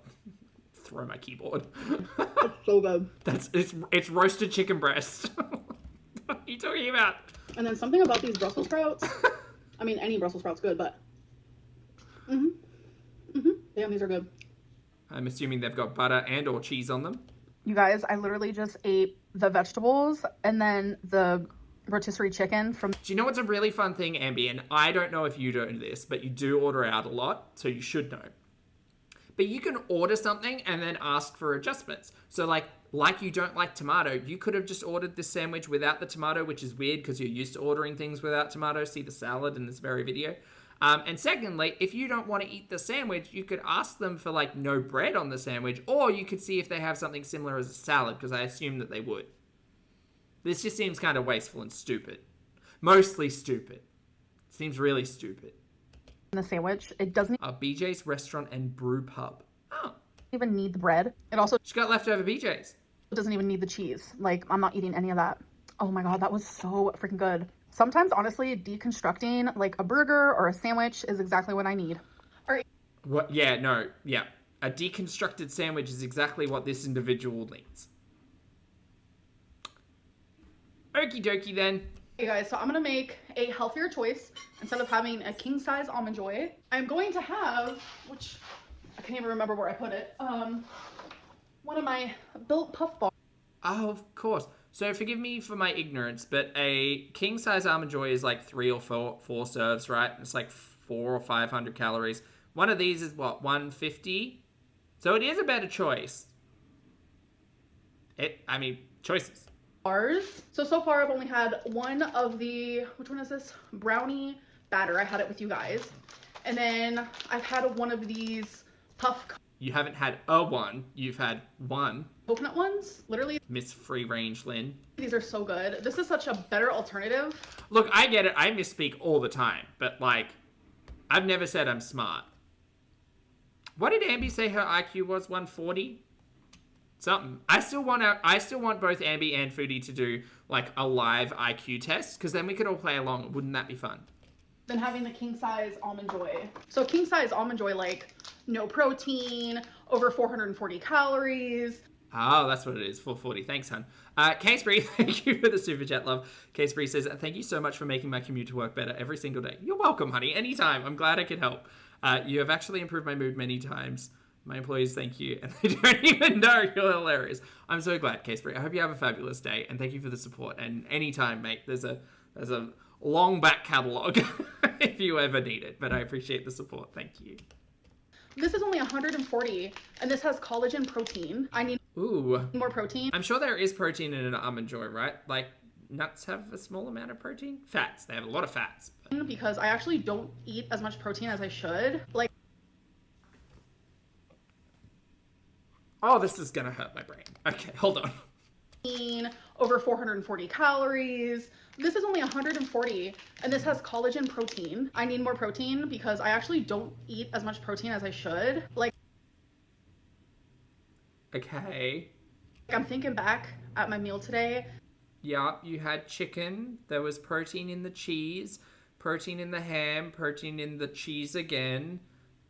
Speaker 2: Throw my keyboard.
Speaker 3: It's so good.
Speaker 2: It's roasted chicken breast. What are you talking about?
Speaker 3: And then something about these Brussels sprouts. I mean, any Brussels sprouts good, but damn, these are good.
Speaker 2: I'm assuming they've got butter and or cheese on them.
Speaker 3: You guys, I literally just ate the vegetables and then the rotisserie chicken from...
Speaker 2: Do you know what's a really fun thing, Ambi? And I don't know if you do this, but you do order out a lot, so you should know. But you can order something and then ask for adjustments. So like you don't like tomato, you could have just ordered this sandwich without the tomato, which is weird because you're used to ordering things without tomato. See the salad in this very video. And secondly, if you don't want to eat the sandwich, you could ask them for like no bread on the sandwich, or you could see if they have something similar as a salad, because I assume that they would. This just seems kind of wasteful and stupid. Mostly stupid. Seems really stupid.
Speaker 3: the sandwich. It doesn't
Speaker 2: BJ's Restaurant and Brew Pub. Oh.
Speaker 3: even need the bread. It also
Speaker 2: She got leftover BJ's.
Speaker 3: doesn't even need the cheese. Like, I'm not eating any of that. Oh my god, that was so freaking good. Sometimes, honestly, deconstructing like a burger or a sandwich is exactly what I need.
Speaker 2: What? Yeah, no, yeah. A deconstructed sandwich is exactly what this individual needs. Okie dokie then.
Speaker 3: Hey guys, so I'm gonna make a healthier choice. Instead of having a king size almond joy, I'm going to have, which I can't even remember where I put it, one of my built puff bars.
Speaker 2: Oh, of course. So forgive me for my ignorance, but a king size almond joy is like 3 or 4 serves, right? It's like 400 or 500 calories. One of these is what, 150? So it is a better choice. Choices.
Speaker 3: Bars. So far I've only had one of the, which one is this? Brownie batter. I had it with you guys. And then I've had one of these puff.
Speaker 2: You haven't had a one, you've had one.
Speaker 3: Coconut ones, literally.
Speaker 2: Miss Free Range Lynn.
Speaker 3: These are so good. This is such a better alternative.
Speaker 2: Look, I get it. I misspeak all the time, but like, I've never said I'm smart. What did Ambi say her IQ was? 140? Something. I still want both Ambi and Foodie to do like a live IQ test, because then we could all play along. Wouldn't that be fun?
Speaker 3: Than having the king size almond joy. So king size almond joy, like no protein, over 440 calories.
Speaker 2: Oh, that's what it is. 440. Thanks, hun. Casebury, thank you for the super chat, love. Casebury says, thank you so much for making my commute to work better every single day. You're welcome, honey. Anytime. I'm glad I could help. You have actually improved my mood many times. My employees thank you, and they don't even know. You're hilarious. I'm so glad, Casebury. I hope you have a fabulous day, and thank you for the support. And anytime, mate, there's a long back catalogue if you ever need it. But I appreciate the support. Thank you.
Speaker 3: This is only 140, and this has collagen protein. I need more protein.
Speaker 2: I'm sure there is protein in an almond joy, right? Like, nuts have a small amount of protein? Fats. They have a lot of fats. But...
Speaker 3: because I actually don't eat as much protein as I should. Like,
Speaker 2: oh, this is gonna hurt my brain. Okay, hold on.
Speaker 3: Over 440 calories. This is only 140, and this has collagen protein. I need more protein because I actually don't eat as much protein as I should. Like,
Speaker 2: okay.
Speaker 3: I'm thinking back at my meal today.
Speaker 2: Yeah, you had chicken. There was protein in the cheese, protein in the ham, protein in the cheese again.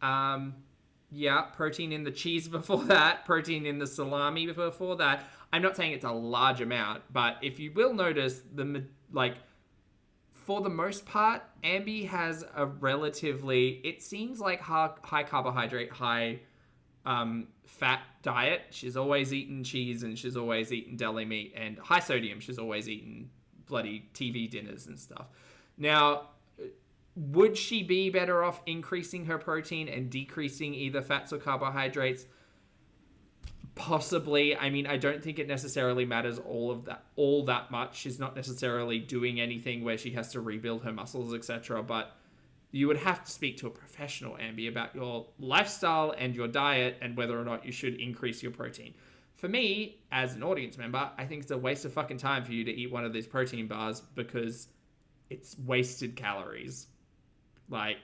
Speaker 2: Yeah, protein in the cheese before that, protein in the salami before that. I'm not saying it's a large amount, but if you will notice, for the most part, Ambi has a relatively, it seems like high carbohydrate, high fat diet. She's always eaten cheese and she's always eaten deli meat, and high sodium. She's always eaten bloody TV dinners and stuff. Now, would she be better off increasing her protein and decreasing either fats or carbohydrates? Possibly. I mean, I don't think it necessarily matters all that much. She's not necessarily doing anything where she has to rebuild her muscles, etc. But you would have to speak to a professional, Ambi, about your lifestyle and your diet and whether or not you should increase your protein. For me, as an audience member, I think it's a waste of fucking time for you to eat one of these protein bars because it's wasted calories. Like,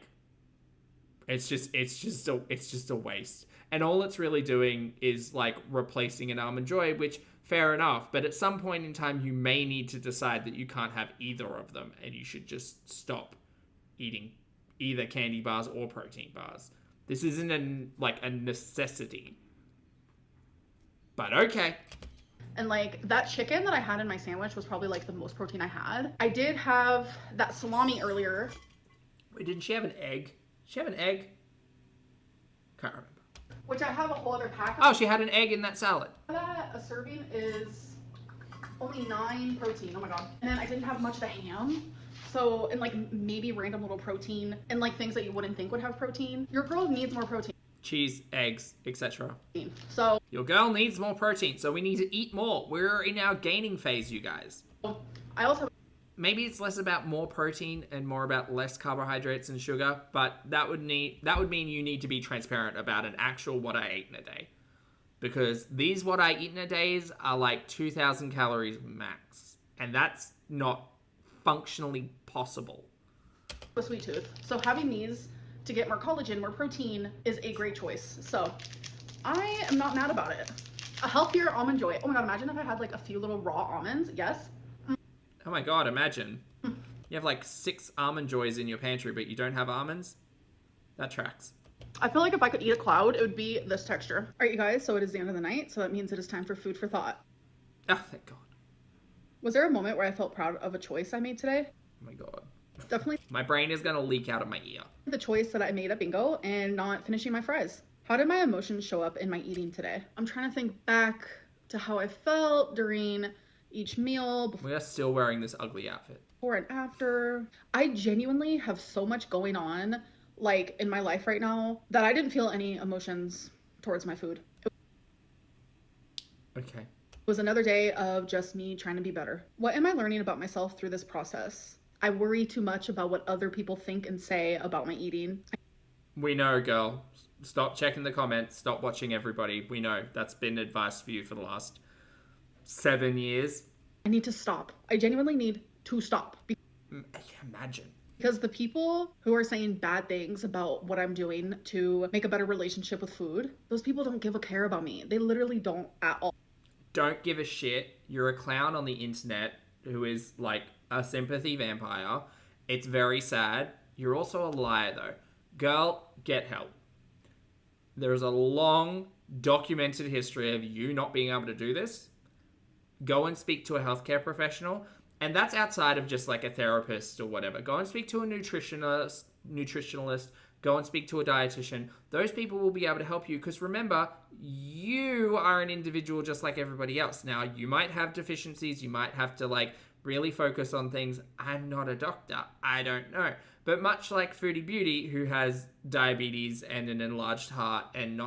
Speaker 2: it's just a waste. And all it's really doing is like replacing an Almond Joy, which fair enough. But at some point in time, you may need to decide that you can't have either of them, and you should just stop eating either candy bars or protein bars. This isn't a necessity. But okay.
Speaker 3: And like that chicken that I had in my sandwich was probably like the most protein I had. I did have that salami earlier.
Speaker 2: Wait, didn't she have an egg? Did she have an egg? Can't remember.
Speaker 3: Which I have a whole other pack of.
Speaker 2: Oh, she had an egg in that salad.
Speaker 3: That a serving is only 9 protein. Oh my god. And then I didn't have much of the ham. So, and like maybe random little protein and like things that you wouldn't think would have protein. Your girl needs more protein.
Speaker 2: Cheese, eggs, etc.
Speaker 3: So
Speaker 2: your girl needs more protein, so we need to eat more. We're in our gaining phase, you guys.
Speaker 3: I also
Speaker 2: maybe it's less about more protein and more about less carbohydrates and sugar, but that would mean you need to be transparent about an actual what I ate in a day. Because these what I eat in a days are like 2,000 calories max, and that's not functionally possible.
Speaker 3: a sweet tooth. So having these to get more collagen, more protein is a great choice. So I am not mad about it. A healthier Almond Joy. Oh my god, imagine if I had like a few little raw almonds. Yes.
Speaker 2: Oh my god, imagine. You have like 6 Almond Joys in your pantry, but you don't have almonds? That tracks.
Speaker 3: I feel like if I could eat a cloud, it would be this texture. All right, you guys, so it is the end of the night, so that means it is time for food for thought.
Speaker 2: Oh, thank god.
Speaker 3: Was there a moment where I felt proud of a choice I made today?
Speaker 2: Oh my god.
Speaker 3: Definitely
Speaker 2: My brain is going to leak out of my ear.
Speaker 3: the choice that I made at bingo and not finishing my fries. How did my emotions show up in my eating today? I'm trying to think back to how I felt during each meal,
Speaker 2: We are still wearing this ugly outfit.
Speaker 3: before and after. I genuinely have so much going on, like, in my life right now that I didn't feel any emotions towards my food.
Speaker 2: Okay.
Speaker 3: It was another day of just me trying to be better. What am I learning about myself through this process? I worry too much about what other people think and say about my eating.
Speaker 2: We know, girl. Stop checking the comments. Stop watching everybody. We know. That's been advice for you for the last 7 years.
Speaker 3: I need to stop. I genuinely need to stop.
Speaker 2: Imagine.
Speaker 3: Because the people who are saying bad things about what I'm doing to make a better relationship with food, those people don't give a care about me. They literally don't at all.
Speaker 2: Don't give a shit. You're a clown on the internet who is like a sympathy vampire. It's very sad. You're also a liar though. Girl, get help. There is a long documented history of you not being able to do this. Go and speak to a healthcare professional. And that's outside of just like a therapist or whatever. Go and speak to a nutritionalist. Go and speak to a dietitian. Those people will be able to help you because remember, you are an individual just like everybody else. Now, you might have deficiencies. You might have to like really focus on things. I'm not a doctor. I don't know. But much like Foodie Beauty, who has diabetes and an enlarged heart and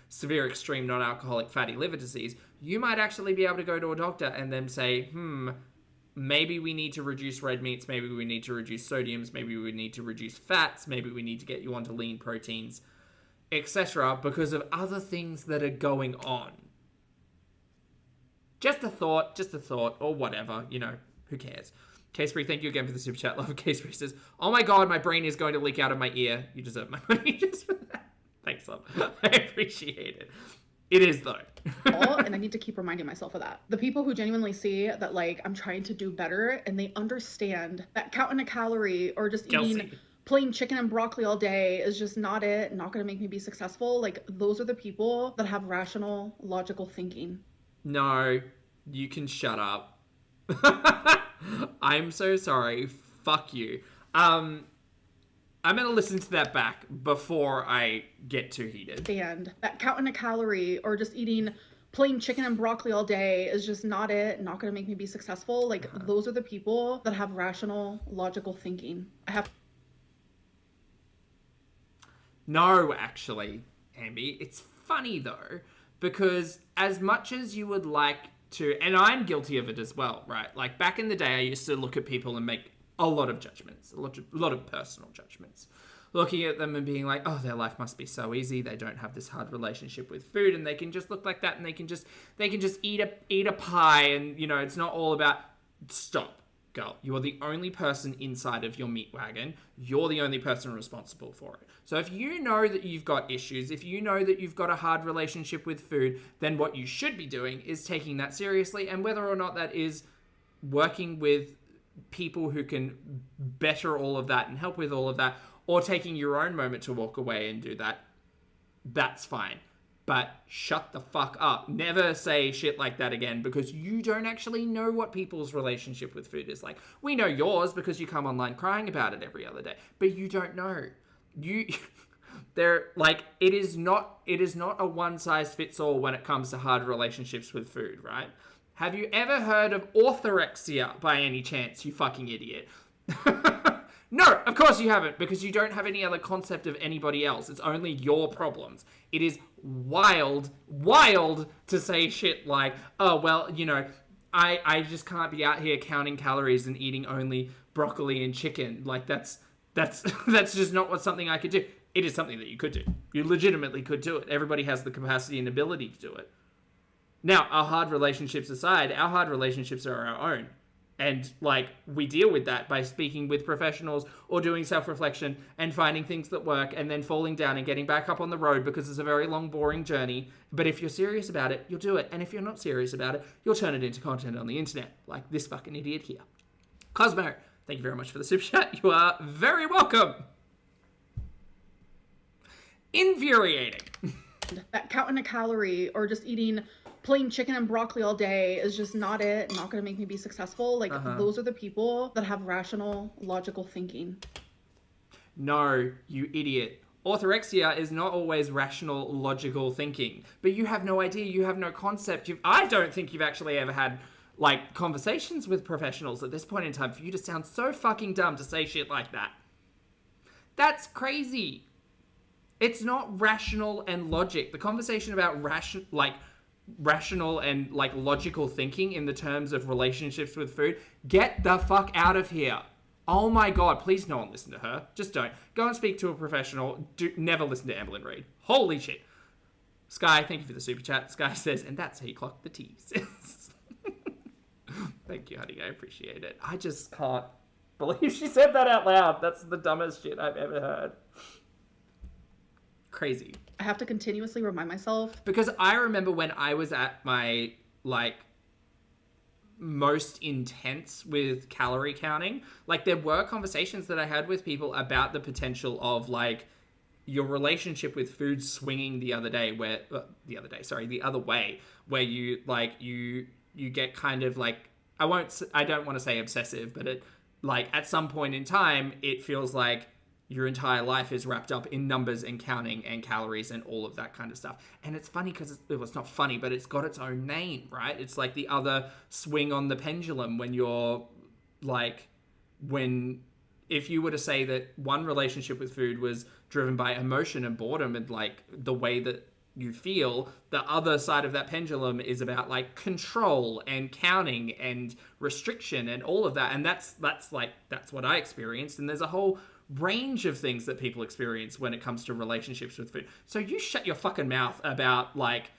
Speaker 2: severe extreme non-alcoholic fatty liver disease, you might actually be able to go to a doctor and then say, maybe we need to reduce red meats, maybe we need to reduce sodiums, maybe we need to reduce fats, maybe we need to get you onto lean proteins, etc. because of other things that are going on. Just a thought, or whatever, who cares? Casey, thank you again for the super chat. Love Casey says, oh my god, my brain is going to leak out of my ear. You deserve my money just for that. Thanks, love. I appreciate it. It is though.
Speaker 3: And I need to keep reminding myself of that. The people who genuinely see that, like, I'm trying to do better and they understand that counting a calorie or just eating plain chicken and broccoli all day is just not going to make me be successful. Like, those are the people that have rational, logical thinking.
Speaker 2: No, you can shut up. I'm so sorry. Fuck you. I'm going to listen to that back before I get too heated.
Speaker 3: And that counting a calorie or just eating plain chicken and broccoli all day is just not going to make me be successful. Like, those are the people that have rational, logical thinking.
Speaker 2: No, actually, Ambi, it's funny though, because as much as you would like to, and I'm guilty of it as well, right? Like, back in the day, I used to look at people and make a lot of judgments, a lot of personal judgments, looking at them and being like, oh, their life must be so easy. They don't have this hard relationship with food, and they can just look like that, and they can just eat a pie, and, you know, it's not all about. Stop, girl. You are the only person inside of your meat wagon. You're the only person responsible for it. So if you know that you've got issues, if you know that you've got a hard relationship with food, then what you should be doing is taking that seriously, and whether or not that is working with people who can better all of that and help with all of that, or taking your own moment to walk away and do that, that's fine. But shut the fuck up. Never say shit like that again, because you don't actually know what people's relationship with food is like. We know yours because you come online crying about it every other day, but you don't know. It is not a one size fits all when it comes to hard relationships with food, right? Have you ever heard of orthorexia by any chance, you fucking idiot? No, of course you haven't, because you don't have any other concept of anybody else. It's only your problems. It is wild to say shit like, oh, well, you know, I just can't be out here counting calories and eating only broccoli and chicken. Like, that's just not something I could do. It is something that you could do. You legitimately could do it. Everybody has the capacity and ability to do it. Now, our hard relationships aside, our hard relationships are our own. And, like, we deal with that by speaking with professionals or doing self-reflection and finding things that work and then falling down and getting back up on the road, because it's a very long, boring journey. But if you're serious about it, you'll do it. And if you're not serious about it, you'll turn it into content on the internet, like this fucking idiot here. Cosmo, thank you very much for the super chat. You are very welcome. Infuriating.
Speaker 3: That counting a calorie or just eating plain chicken and broccoli all day is just not going to make me be successful. Like, those are the people that have rational, logical thinking.
Speaker 2: No, you idiot. Orthorexia is not always rational, logical thinking. But you have no idea. You have no concept. I don't think you've actually ever had, like, conversations with professionals at this point in time for you to sound so fucking dumb to say shit like that. That's crazy. It's not rational and logic. The conversation about rational and, like, logical thinking in the terms of relationships with food, get the fuck out of here. Oh my god, please no one listen to her. Just don't. Go and speak to a professional. Never listen to Amberlynn Reid. Holy shit. Sky, thank you for the super chat. Sky says, and that's how you clock the T's. Thank you, honey. I appreciate it. I just can't believe she said that out loud. That's the dumbest shit I've ever heard. Crazy.
Speaker 3: I have to continuously remind myself.
Speaker 2: Because I remember when I was at my, like, most intense with calorie counting, like, there were conversations that I had with people about the potential of, like, your relationship with food swinging the other way, where you, like, you get kind of, like, I don't want to say obsessive, but it, like, at some point in time, it feels like your entire life is wrapped up in numbers and counting and calories and all of that kind of stuff. And it's funny because it's not funny, but it's got its own name, right? It's like the other swing on the pendulum when you're, like, if you were to say that one relationship with food was driven by emotion and boredom and, like, the way that you feel, the other side of that pendulum is about, like, control and counting and restriction and all of that. And that's what I experienced. And there's a whole range of things that people experience when it comes to relationships with food. So you shut your fucking mouth about, like,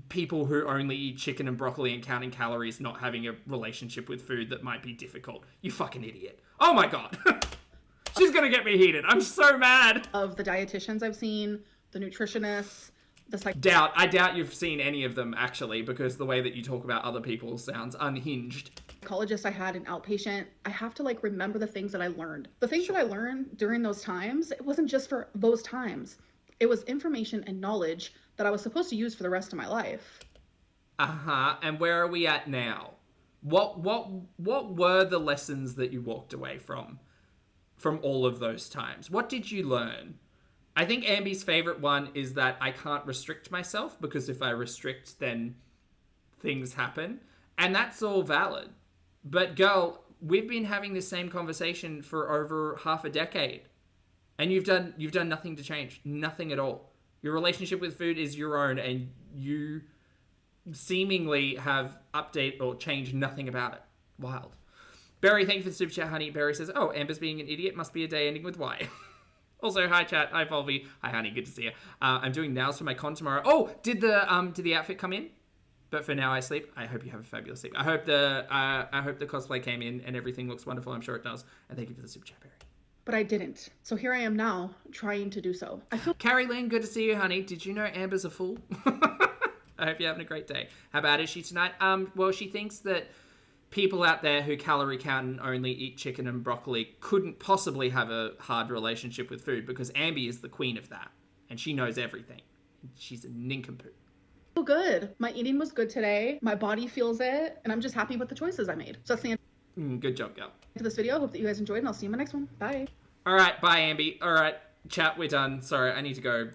Speaker 2: people who only eat chicken and broccoli and counting calories not having a relationship with food that might be difficult. You fucking idiot. Oh my god. She's gonna get me heated. I'm so mad.
Speaker 3: Of the dietitians I've seen, the nutritionists,
Speaker 2: I doubt you've seen any of them, actually, because the way that you talk about other people sounds unhinged.
Speaker 3: Psychologist I had in outpatient, I have to like remember the things that I learned. The things that I learned during those times, it wasn't just for those times. It was information and knowledge that I was supposed to use for the rest of my life.
Speaker 2: And where are we at now? What were the lessons that you walked away from all of those times? What did you learn? I think Ambi's favorite one is that I can't restrict myself, because if I restrict, then things happen. And that's all valid. But girl, we've been having the same conversation for over half a decade. And you've done nothing to change. Nothing at all. Your relationship with food is your own, and you seemingly have updated or changed nothing about it. Wild. Barry, thank you for the super chat, honey. Barry says, oh, Amber's being an idiot. Must be a day ending with Y. Also, hi chat. Hi Volvi. Hi honey. Good to see you. I'm doing nails for my con tomorrow. Oh, did the outfit come in? But for now, I sleep. I hope you have a fabulous sleep. I hope the cosplay came in and everything looks wonderful. I'm sure it does. And thank you for the super chat, Barry.
Speaker 3: But I didn't. So here I am now, trying to do so.
Speaker 2: Carrie Lynn, good to see you, honey. Did you know Amber's a fool? I hope you're having a great day. How bad is she tonight? Well, she thinks that people out there who calorie count and only eat chicken and broccoli couldn't possibly have a hard relationship with food, because Ambi is the queen of that. And she knows everything. She's a nincompoop.
Speaker 3: Oh, good. My eating was good today. My body feels it. And I'm just happy with the choices I made. So that's the end
Speaker 2: good job, girl.
Speaker 3: of this video. Hope that you guys enjoyed, and I'll see you in my next one. Bye.
Speaker 2: All right, bye, Ambi. All right, chat, we're done. Sorry, I need to go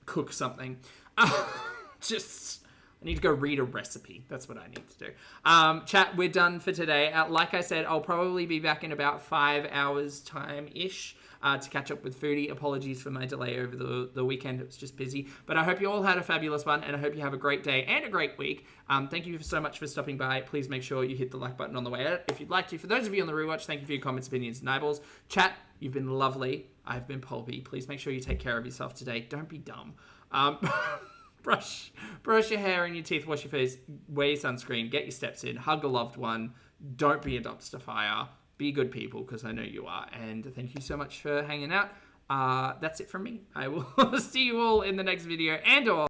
Speaker 2: cook something. I need to go read a recipe. That's what I need to do. Chat, we're done for today. Like I said, I'll probably be back in about 5 hours time-ish to catch up with Foodie. Apologies for my delay over the weekend. It was just busy. But I hope you all had a fabulous one, and I hope you have a great day and a great week. Thank you so much for stopping by. Please make sure you hit the like button on the way out if you'd like to. For those of you on the rewatch, thank you for your comments, opinions, and eyeballs. Chat, you've been lovely. I've been Polby. Please make sure you take care of yourself today. Don't be dumb. Brush your hair and your teeth, wash your face, wear your sunscreen, get your steps in, hug a loved one, don't be a dumpster fire, be good people, because I know you are, and thank you so much for hanging out. That's it from me. I will see you all in the next video, and all